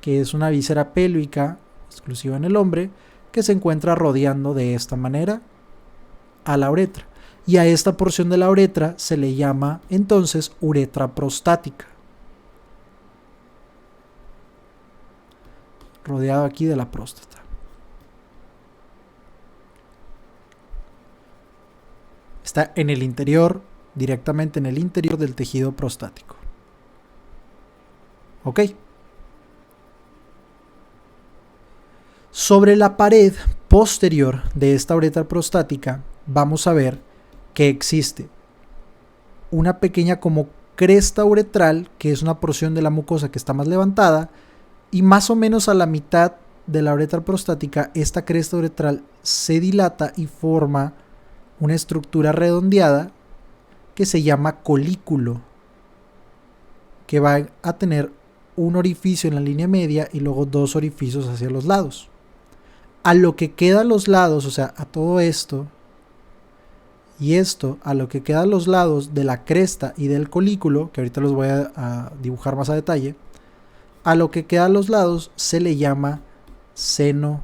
que es una víscera pélvica exclusiva en el hombre, que se encuentra rodeando de esta manera a la uretra. Y a esta porción de la uretra se le llama entonces uretra prostática. Rodeado aquí de la próstata. Está en el interior directamente en el interior del tejido prostático. ¿Ok? Sobre la pared posterior de esta uretra prostática vamos a ver que existe una pequeña como cresta uretral, que es una porción de la mucosa que está más levantada, y más o menos a la mitad de la uretra prostática esta cresta uretral se dilata y forma una estructura redondeada que se llama colículo, que va a tener un orificio en la línea media y luego dos orificios hacia los lados. A lo que queda a los lados, o sea, a todo esto y esto, a lo que queda a los lados de la cresta y del colículo, que ahorita los voy a dibujar más a detalle, a lo que queda a los lados se le llama seno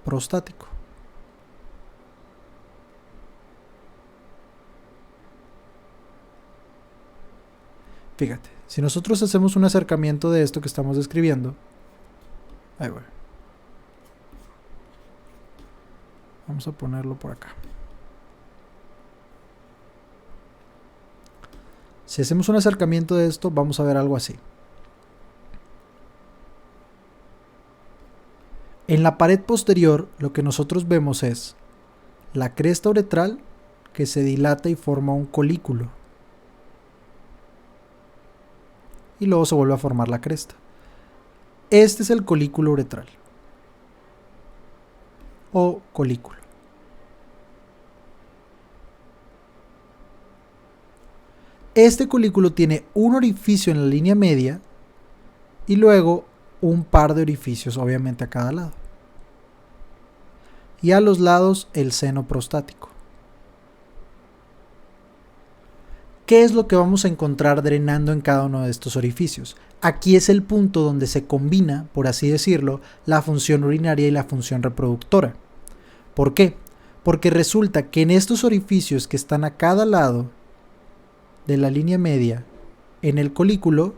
prostático. Fíjate, si nosotros hacemos un acercamiento de esto que estamos describiendo, ahí voy. Vamos a ponerlo por acá. Si hacemos un acercamiento de esto, vamos a ver algo así. En la pared posterior, lo que nosotros vemos es la cresta uretral que se dilata y forma un colículo. Y luego se vuelve a formar la cresta. Este es el colículo uretral o colículo. Este colículo tiene un orificio en la línea media y luego un par de orificios, obviamente a cada lado. Y a los lados el seno prostático. ¿Qué es lo que vamos a encontrar drenando en cada uno de estos orificios? Aquí es el punto donde se combina, por así decirlo, la función urinaria y la función reproductora. ¿Por qué? Porque resulta que en estos orificios que están a cada lado de la línea media, en el colículo,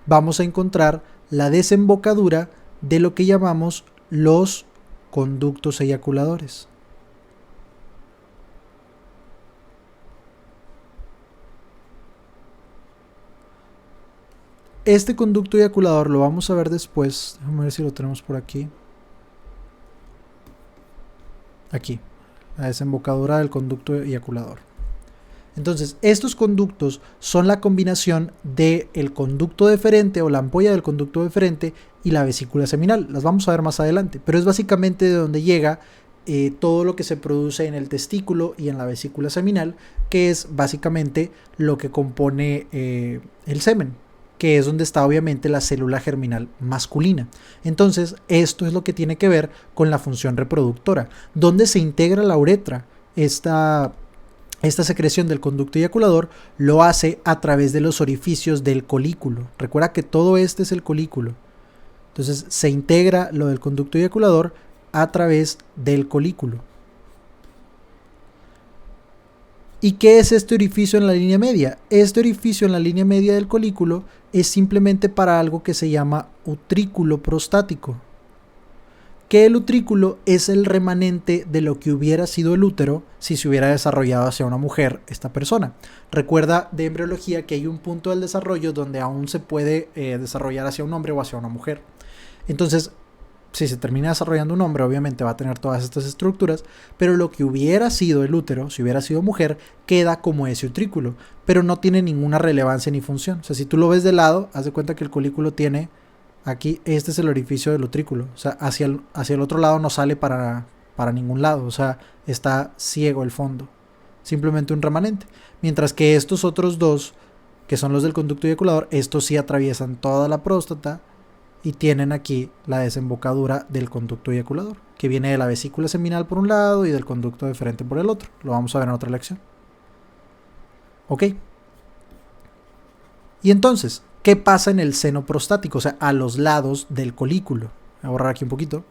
vamos a encontrar la desembocadura de lo que llamamos los conductos eyaculadores. Este conducto eyaculador lo vamos a ver después. Déjame ver si lo tenemos por aquí. Aquí, la desembocadura del conducto eyaculador. Entonces, estos conductos son la combinación del conducto deferente o la ampolla del conducto deferente y la vesícula seminal. Las vamos a ver más adelante, pero es básicamente de donde llega todo lo que se produce en el testículo y en la vesícula seminal, que es básicamente lo que compone el semen, que es donde está obviamente la célula germinal masculina. Entonces, esto es lo que tiene que ver con la función reproductora, donde se integra la uretra. Esta secreción del conducto eyaculador lo hace a través de los orificios del colículo. Recuerda que todo este es el colículo. Entonces, se integra lo del conducto eyaculador a través del colículo. ¿Y qué es este orificio en la línea media? Este orificio en la línea media del colículo es simplemente para algo que se llama utrículo prostático. Que el utrículo es el remanente de lo que hubiera sido el útero si se hubiera desarrollado hacia una mujer esta persona. Recuerda de embriología que hay un punto del desarrollo donde aún se puede desarrollar hacia un hombre o hacia una mujer. Entonces, si se termina desarrollando un hombre, obviamente va a tener todas estas estructuras, pero lo que hubiera sido el útero, si hubiera sido mujer, queda como ese utrículo, pero no tiene ninguna relevancia ni función. O sea, si tú lo ves de lado, haz de cuenta que el colículo tiene aquí, este es el orificio del utrículo, o sea, hacia el otro lado no sale para ningún lado, o sea, está ciego el fondo, simplemente un remanente. Mientras que estos otros dos, que son los del conducto eyaculador, estos sí atraviesan toda la próstata y tienen aquí la desembocadura del conducto eyaculador, que viene de la vesícula seminal por un lado y del conducto deferente por el otro. Lo vamos a ver en otra lección. Ok. Y entonces, ¿qué pasa en el seno prostático? O sea, a los lados del colículo. Voy a borrar aquí un poquito.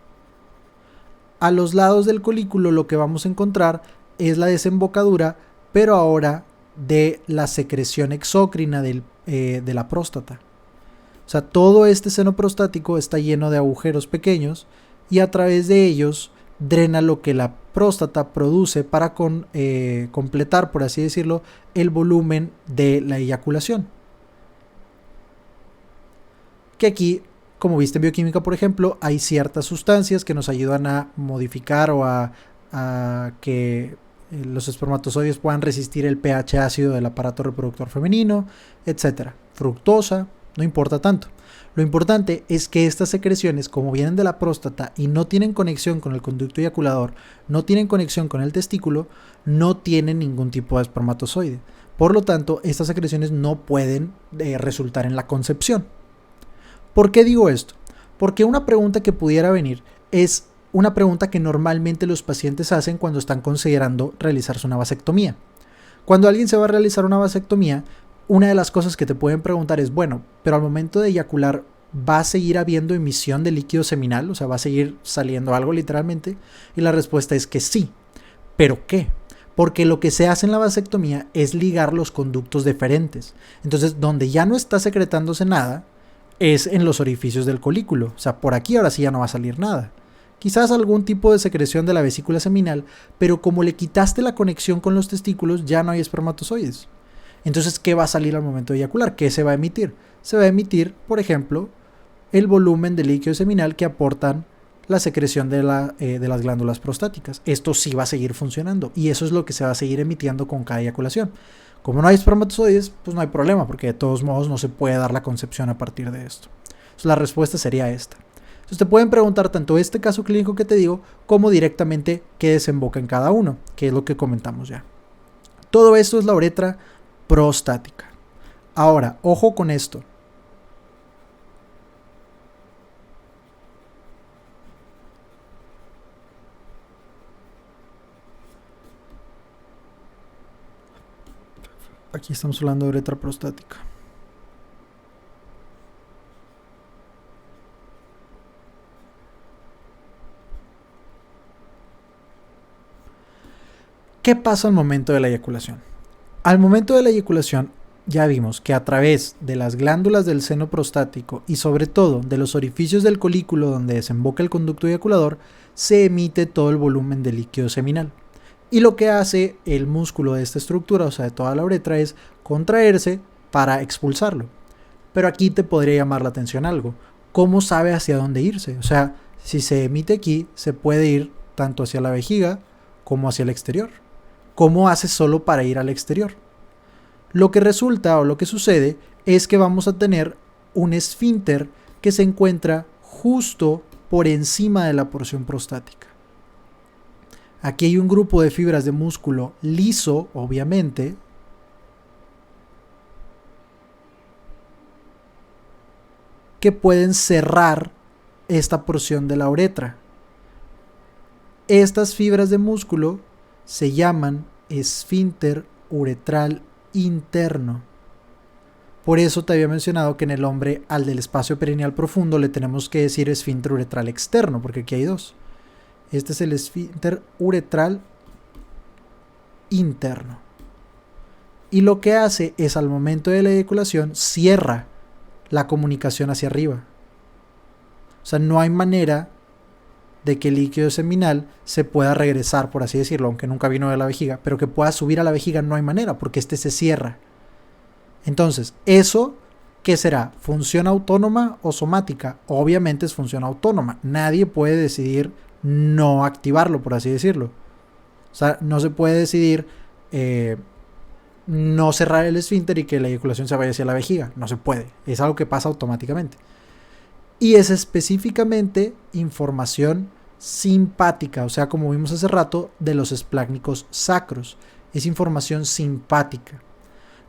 A los lados del colículo lo que vamos a encontrar es la desembocadura, pero ahora de la secreción exócrina de la próstata. O sea, todo este seno prostático está lleno de agujeros pequeños y a través de ellos drena lo que la próstata produce para completar, por así decirlo, el volumen de la eyaculación. Que aquí, como viste en bioquímica, por ejemplo, hay ciertas sustancias que nos ayudan a modificar o a que los espermatozoides puedan resistir el pH ácido del aparato reproductor femenino, etc. Fructosa, no importa tanto. Lo importante es que estas secreciones, como vienen de la próstata y no tienen conexión con el conducto eyaculador, no tienen conexión con el testículo, no tienen ningún tipo de espermatozoide. Por lo tanto, estas secreciones no pueden resultar en la concepción. ¿Por qué digo esto? Porque una pregunta que pudiera venir es una pregunta que normalmente los pacientes hacen cuando están considerando realizarse una vasectomía. Cuando alguien se va a realizar una vasectomía, una de las cosas que te pueden preguntar es, bueno, pero al momento de eyacular, ¿va a seguir habiendo emisión de líquido seminal? O sea, ¿va a seguir saliendo algo literalmente? Y la respuesta es que sí. ¿Pero qué? Porque lo que se hace en la vasectomía es ligar los conductos deferentes. Entonces, donde ya no está secretándose nada, es en los orificios del colículo. O sea, por aquí ahora sí ya no va a salir nada. Quizás algún tipo de secreción de la vesícula seminal, pero como le quitaste la conexión con los testículos, ya no hay espermatozoides. Entonces, ¿qué va a salir al momento de eyacular? ¿Qué se va a emitir? Se va a emitir, por ejemplo, el volumen de líquido seminal que aportan la secreción de las glándulas prostáticas. Esto sí va a seguir funcionando y eso es lo que se va a seguir emitiendo con cada eyaculación. Como no hay espermatozoides, pues no hay problema, porque de todos modos no se puede dar la concepción a partir de esto. Entonces, la respuesta sería esta. Entonces te pueden preguntar tanto este caso clínico que te digo, como directamente qué desemboca en cada uno, que es lo que comentamos ya. Todo esto es la uretra prostática. Ahora, ojo con esto. Aquí estamos hablando de uretra prostática. ¿Qué pasa al momento de la eyaculación? Al momento de la eyaculación ya vimos que a través de las glándulas del seno prostático y sobre todo de los orificios del colículo donde desemboca el conducto eyaculador se emite todo el volumen de líquido seminal. Y lo que hace el músculo de esta estructura, o sea de toda la uretra, es contraerse para expulsarlo. Pero aquí te podría llamar la atención algo. ¿Cómo sabe hacia dónde irse? O sea, si se emite aquí, se puede ir tanto hacia la vejiga como hacia el exterior. ¿Cómo hace solo para ir al exterior? Lo que resulta o lo que sucede es que vamos a tener un esfínter que se encuentra justo por encima de la porción prostática. Aquí hay un grupo de fibras de músculo liso, obviamente, que pueden cerrar esta porción de la uretra. Estas fibras de músculo se llaman esfínter uretral interno. Por eso te había mencionado que en el hombre al del espacio perineal profundo le tenemos que decir esfínter uretral externo, porque aquí hay dos. Este es el esfínter uretral interno. Y lo que hace es al momento de la eyaculación cierra la comunicación hacia arriba. O sea, no hay manera de que el líquido seminal se pueda regresar, por así decirlo, aunque nunca vino de la vejiga, pero que pueda subir a la vejiga no hay manera, porque este se cierra. Entonces, ¿eso qué será? ¿Función autónoma o somática? Obviamente es función autónoma. Nadie puede decidir no activarlo, por así decirlo. O sea, no se puede decidir no cerrar el esfínter y que la eyaculación se vaya hacia la vejiga. No se puede. Es algo que pasa automáticamente. Y es específicamente información simpática, o sea, como vimos hace rato, de los esplácnicos sacros. Es información simpática.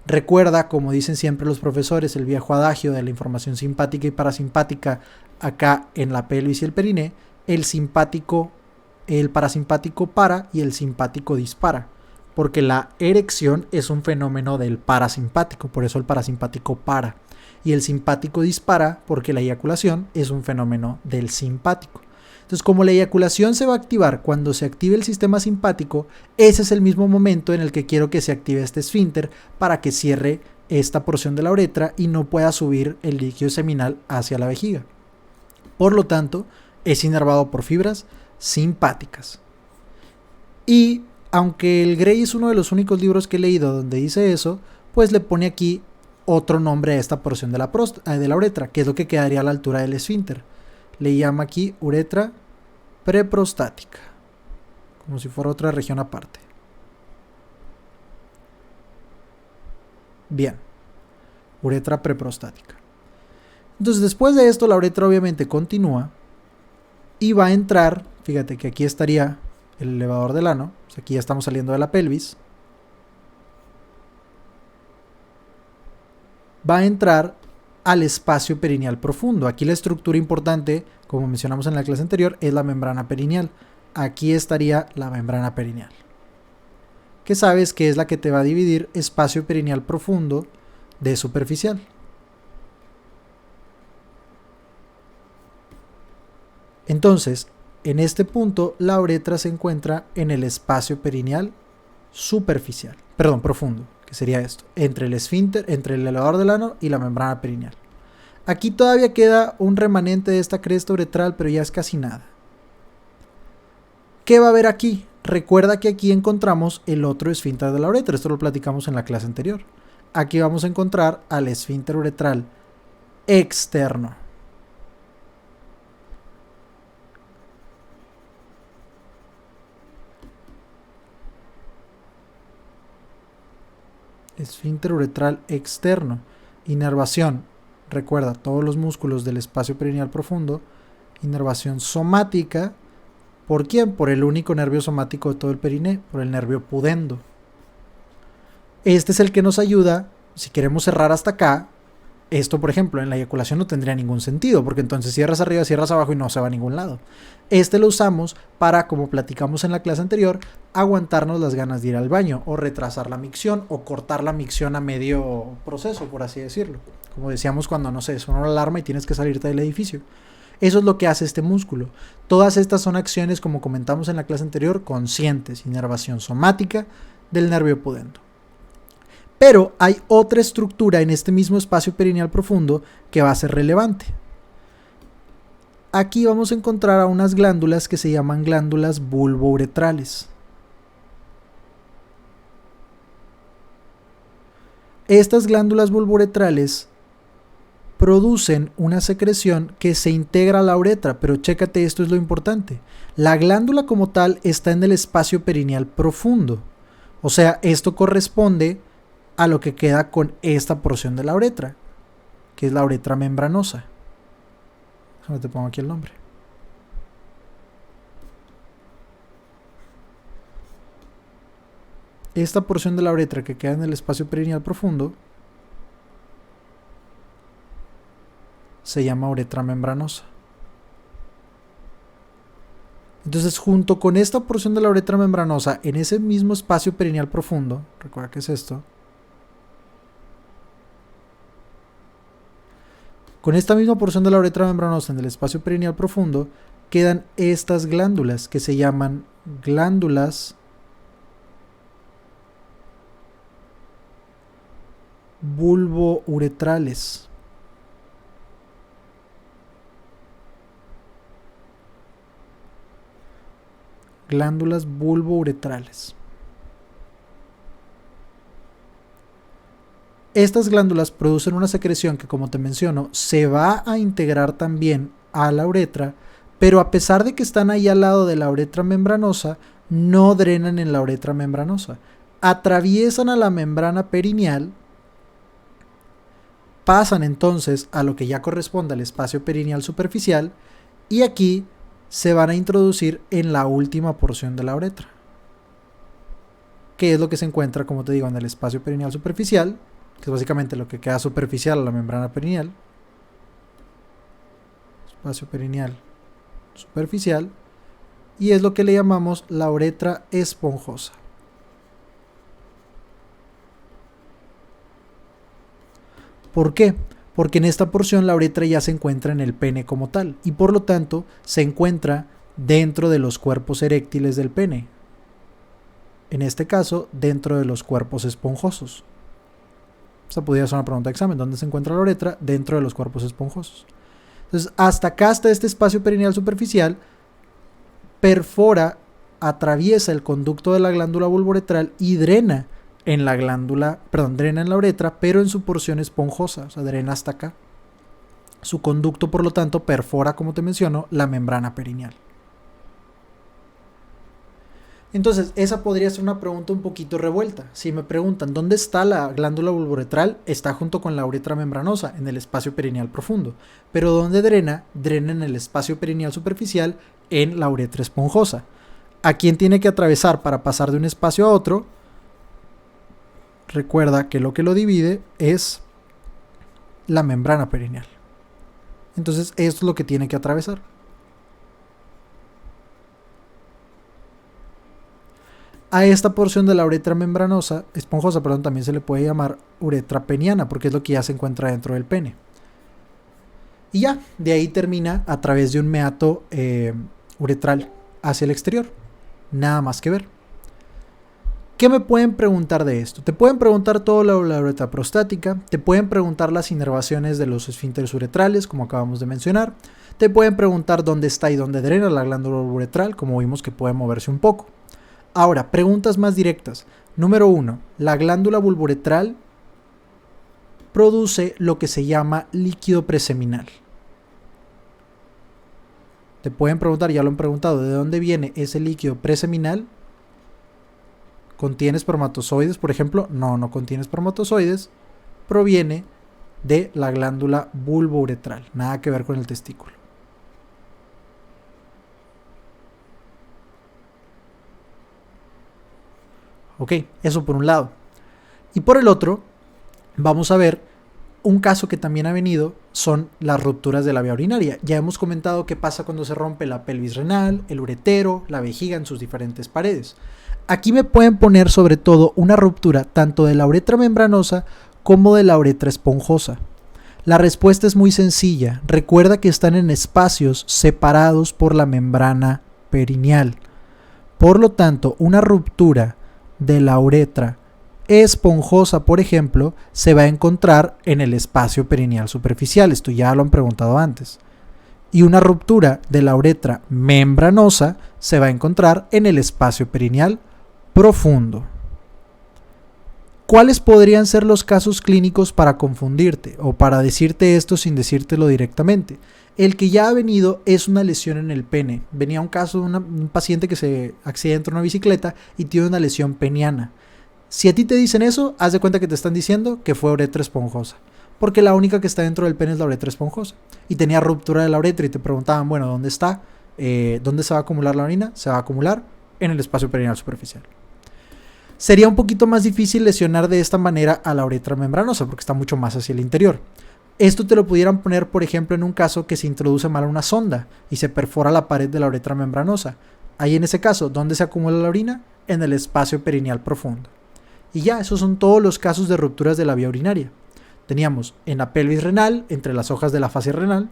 Recuerda, como dicen siempre los profesores, el viejo adagio de la información simpática y parasimpática acá en la pelvis y el periné. El parasimpático para y el simpático dispara. Porque la erección es un fenómeno del parasimpático, por eso el parasimpático para. Y el simpático dispara porque la eyaculación es un fenómeno del simpático. Entonces, como la eyaculación se va a activar cuando se active el sistema simpático, ese es el mismo momento en el que quiero que se active este esfínter para que cierre esta porción de la uretra y no pueda subir el líquido seminal hacia la vejiga. Por lo tanto, es inervado por fibras simpáticas. Y aunque el Gray es uno de los únicos libros que he leído donde dice eso, pues le pone aquí otro nombre a esta porción de la uretra, que es lo que quedaría a la altura del esfínter. Le llama aquí uretra preprostática, como si fuera otra región aparte. Bien, uretra preprostática. Entonces después de esto la uretra obviamente continúa y va a entrar, fíjate que aquí estaría el elevador del ano, o sea, aquí ya estamos saliendo de la pelvis, va a entrar al espacio perineal profundo. Aquí la estructura importante, como mencionamos en la clase anterior, es la membrana perineal. Aquí estaría la membrana perineal, que sabes que es la que te va a dividir espacio perineal profundo de superficial. Entonces, en este punto, la uretra se encuentra en el espacio perineal superficial, perdón, profundo, que sería esto, entre el esfínter, entre el elevador del ano y la membrana perineal. Aquí todavía queda un remanente de esta cresta uretral, pero ya es casi nada. ¿Qué va a haber aquí? Recuerda que aquí encontramos el otro esfínter de la uretra, esto lo platicamos en la clase anterior. Aquí vamos a encontrar al esfínter uretral externo. Esfínter uretral externo. Inervación. Recuerda, todos los músculos del espacio perineal profundo. Inervación somática. ¿Por quién? Por el único nervio somático de todo el periné, por el nervio pudendo. Este es el que nos ayuda, si queremos cerrar hasta acá. Esto, por ejemplo, en la eyaculación no tendría ningún sentido, porque entonces cierras arriba, cierras abajo y no se va a ningún lado. Este lo usamos para, como platicamos en la clase anterior, aguantarnos las ganas de ir al baño, o retrasar la micción, o cortar la micción a medio proceso, por así decirlo. Como decíamos cuando, no sé, suena una alarma y tienes que salirte del edificio. Eso es lo que hace este músculo. Todas estas son acciones, como comentamos en la clase anterior, conscientes, inervación somática del nervio pudendo. Pero hay otra estructura en este mismo espacio perineal profundo que va a ser relevante. Aquí vamos a encontrar a unas glándulas que se llaman glándulas bulbouretrales. Estas glándulas bulbouretrales producen una secreción que se integra a la uretra, pero chécate, esto es lo importante. La glándula como tal está en el espacio perineal profundo. O sea, esto corresponde a lo que queda con esta porción de la uretra, que es la uretra membranosa. Déjame te pongo aquí el nombre. Esta porción de la uretra que queda en el espacio perineal profundo se llama uretra membranosa. Entonces, junto con esta porción de la uretra membranosa, en ese mismo espacio perineal profundo, recuerda que es esto, con esta misma porción de la uretra membranosa en el espacio perineal profundo, quedan estas glándulas que se llaman glándulas bulbouretrales. Glándulas bulbouretrales. Estas glándulas producen una secreción que, como te menciono, se va a integrar también a la uretra, pero a pesar de que están ahí al lado de la uretra membranosa, no drenan en la uretra membranosa. Atraviesan a la membrana perineal, pasan entonces a lo que ya corresponde al espacio perineal superficial y aquí se van a introducir en la última porción de la uretra, que es lo que se encuentra, como te digo, en el espacio perineal superficial, que es básicamente lo que queda superficial a la membrana perineal. Espacio perineal superficial. Y es lo que le llamamos la uretra esponjosa. ¿Por qué? Porque en esta porción la uretra ya se encuentra en el pene como tal y por lo tanto se encuentra dentro de los cuerpos eréctiles del pene. En este caso, dentro de los cuerpos esponjosos. Esta podría ser una pregunta de examen. ¿Dónde se encuentra la uretra? Dentro de los cuerpos esponjosos. Entonces, hasta acá está este espacio perineal superficial, perfora, atraviesa el conducto de la glándula bulbouretral y drena en la glándula, perdón, drena en la uretra, pero en su porción esponjosa, o sea, drena hasta acá. Su conducto, por lo tanto, perfora, como te menciono, la membrana perineal. Entonces, esa podría ser una pregunta un poquito revuelta. Si me preguntan, ¿dónde está la glándula bulbouretral? Está junto con la uretra membranosa, en el espacio perineal profundo. Pero ¿dónde drena? Drena en el espacio perineal superficial, en la uretra esponjosa. ¿A quién tiene que atravesar para pasar de un espacio a otro? Recuerda que lo divide es la membrana perineal. Entonces, esto es lo que tiene que atravesar. A esta porción de la uretra membranosa, esponjosa, también se le puede llamar uretra peniana, porque es lo que ya se encuentra dentro del pene. Y ya, de ahí termina a través de un meato uretral hacia el exterior. Nada más que ver. ¿Qué me pueden preguntar de esto? Te pueden preguntar todo la uretra prostática, te pueden preguntar las inervaciones de los esfínteres uretrales, como acabamos de mencionar, te pueden preguntar dónde está y dónde drena la glándula uretral, como vimos que puede moverse un poco. Ahora, preguntas más directas. Número 1. La glándula bulbouretral produce lo que se llama líquido preseminal. Te pueden preguntar, ya lo han preguntado, ¿de dónde viene ese líquido preseminal? ¿Contiene espermatozoides, por ejemplo? No, no contiene espermatozoides. Proviene de la glándula bulbouretral. Nada que ver con el testículo. Ok, eso por un lado. Y por el otro, vamos a ver un caso que también ha venido, son las rupturas de la vía urinaria. Ya hemos comentado qué pasa cuando se rompe la pelvis renal, el uretero, la vejiga en sus diferentes paredes. Aquí me pueden poner sobre todo una ruptura tanto de la uretra membranosa como de la uretra esponjosa. La respuesta es muy sencilla. Recuerda que están en espacios separados por la membrana perineal. Por lo tanto, una ruptura de la uretra esponjosa, por ejemplo, se va a encontrar en el espacio perineal superficial. Esto ya lo han preguntado antes. Y una ruptura de la uretra membranosa se va a encontrar en el espacio perineal profundo. ¿Cuáles podrían ser los casos clínicos para confundirte o para decirte esto sin decírtelo directamente? El que ya ha venido es una lesión en el pene. Venía un caso de un paciente que se accidentó en una bicicleta y tiene una lesión peniana. Si a ti te dicen eso, haz de cuenta que te están diciendo que fue uretra esponjosa, porque la única que está dentro del pene es la uretra esponjosa. Y tenía ruptura de la uretra y te preguntaban, bueno, ¿dónde está? ¿Dónde se va a acumular la orina? Se va a acumular en el espacio perineal superficial. Sería un poquito más difícil lesionar de esta manera a la uretra membranosa, porque está mucho más hacia el interior. Esto te lo pudieran poner, por ejemplo, en un caso que se introduce mal una sonda y se perfora la pared de la uretra membranosa. Ahí en ese caso, ¿dónde se acumula la orina? En el espacio perineal profundo. Y ya, esos son todos los casos de rupturas de la vía urinaria. Teníamos en la pelvis renal, entre las hojas de la fascia renal,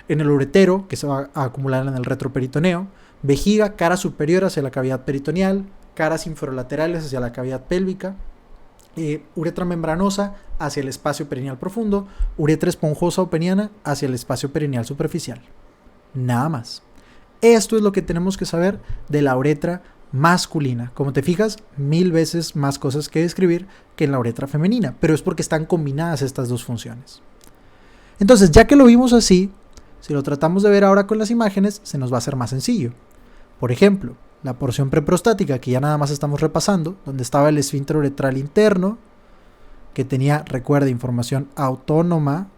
en el uretero, que se va a acumular en el retroperitoneo, vejiga, cara superior hacia la cavidad peritoneal, caras inferolaterales hacia la cavidad pélvica, uretra membranosa hacia el espacio perineal profundo, uretra esponjosa o peniana hacia el espacio perineal superficial. Nada más. Esto es lo que tenemos que saber de la uretra masculina. Como te fijas, 1000 veces más cosas que describir que en la uretra femenina, pero es porque están combinadas estas dos funciones. Entonces, ya que lo vimos así, si lo tratamos de ver ahora con las imágenes, se nos va a hacer más sencillo. Por ejemplo, la porción preprostática, que ya nada más estamos repasando, donde estaba el esfínter uretral interno, que tenía, recuerda, información autónoma,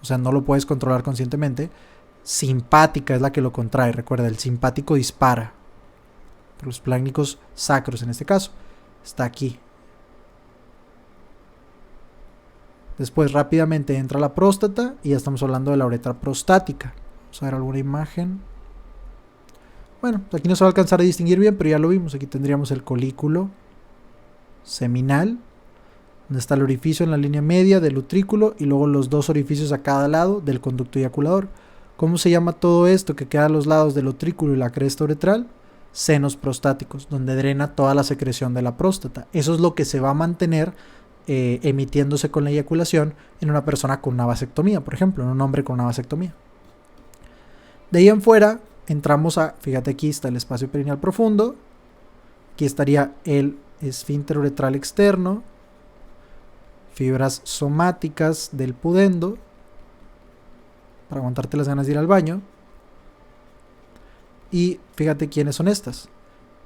o sea, no lo puedes controlar conscientemente. Simpática es la que lo contrae, recuerda, el simpático dispara. Los plásmicos sacros en este caso, está aquí. Después rápidamente entra la próstata y ya estamos hablando de la uretra prostática. Vamos a ver alguna imagen. Bueno, aquí no se va a alcanzar a distinguir bien, pero ya lo vimos. Aquí tendríamos el colículo seminal, donde está el orificio en la línea media del utrículo y luego los dos orificios a cada lado del conducto eyaculador. ¿Cómo se llama todo esto que queda a los lados del utrículo y la cresta uretral? Senos prostáticos, donde drena toda la secreción de la próstata. Eso es lo que se va a mantener emitiéndose con la eyaculación en una persona con una vasectomía, por ejemplo, en un hombre con una vasectomía. De ahí en fuera, entramos a, fíjate, aquí está el espacio perineal profundo, aquí estaría el esfínter uretral externo, fibras somáticas del pudendo, para aguantarte las ganas de ir al baño, y fíjate quiénes son estas.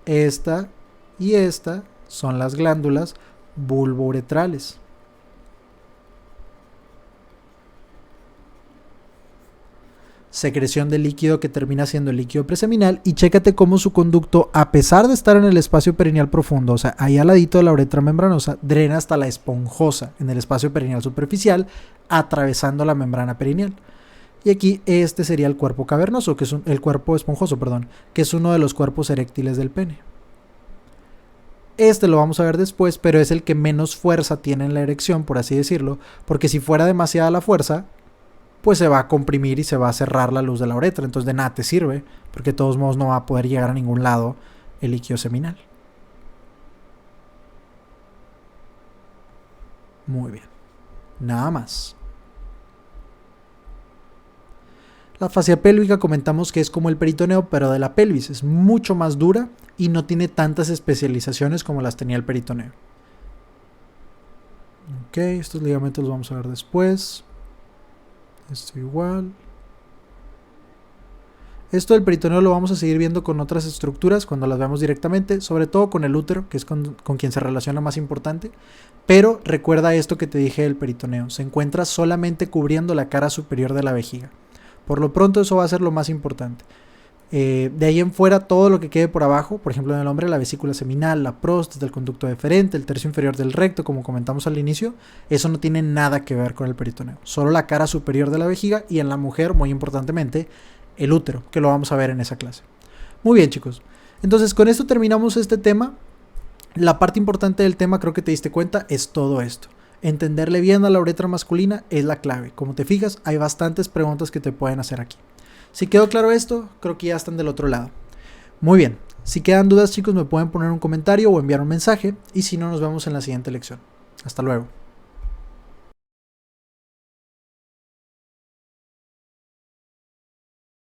Esta y esta son las glándulas bulbouretrales. Secreción de líquido que termina siendo el líquido preseminal, y chécate cómo su conducto, a pesar de estar en el espacio perineal profundo, o sea, ahí al ladito de la uretra membranosa, drena hasta la esponjosa en el espacio perineal superficial, atravesando la membrana perineal. Y aquí este sería el cuerpo cavernoso, que es el cuerpo esponjoso, perdón, que es uno de los cuerpos eréctiles del pene. Este lo vamos a ver después, pero es el que menos fuerza tiene en la erección, por así decirlo, porque si fuera demasiada la fuerza, pues se va a comprimir y se va a cerrar la luz de la uretra, entonces de nada te sirve, porque de todos modos no va a poder llegar a ningún lado el líquido seminal. Muy bien, nada más. La fascia pélvica comentamos que es como el peritoneo, pero de la pelvis, es mucho más dura y no tiene tantas especializaciones como las tenía el peritoneo. Ok, estos ligamentos los vamos a ver después. Esto igual. Esto del peritoneo lo vamos a seguir viendo con otras estructuras cuando las veamos directamente, sobre todo con el útero, que es con quien se relaciona más importante. Pero recuerda esto que te dije del peritoneo, se encuentra solamente cubriendo la cara superior de la vejiga. Por lo pronto eso va a ser lo más importante. De ahí en fuera, todo lo que quede por abajo, por ejemplo en el hombre, la vesícula seminal, la próstata, el conducto deferente, el tercio inferior del recto, como comentamos al inicio, eso no tiene nada que ver con el peritoneo. Solo la cara superior de la vejiga, y en la mujer, muy importantemente, el útero, que lo vamos a ver en esa clase. Muy bien, chicos. Entonces, con esto terminamos este tema. La parte importante del tema, creo que te diste cuenta, es todo esto. Entenderle bien a la uretra masculina es la clave. Como te fijas, hay bastantes preguntas que te pueden hacer aquí. Si quedó claro esto, creo que ya están del otro lado. Muy bien, si quedan dudas, chicos, me pueden poner un comentario o enviar un mensaje, y si no, nos vemos en la siguiente lección. Hasta luego.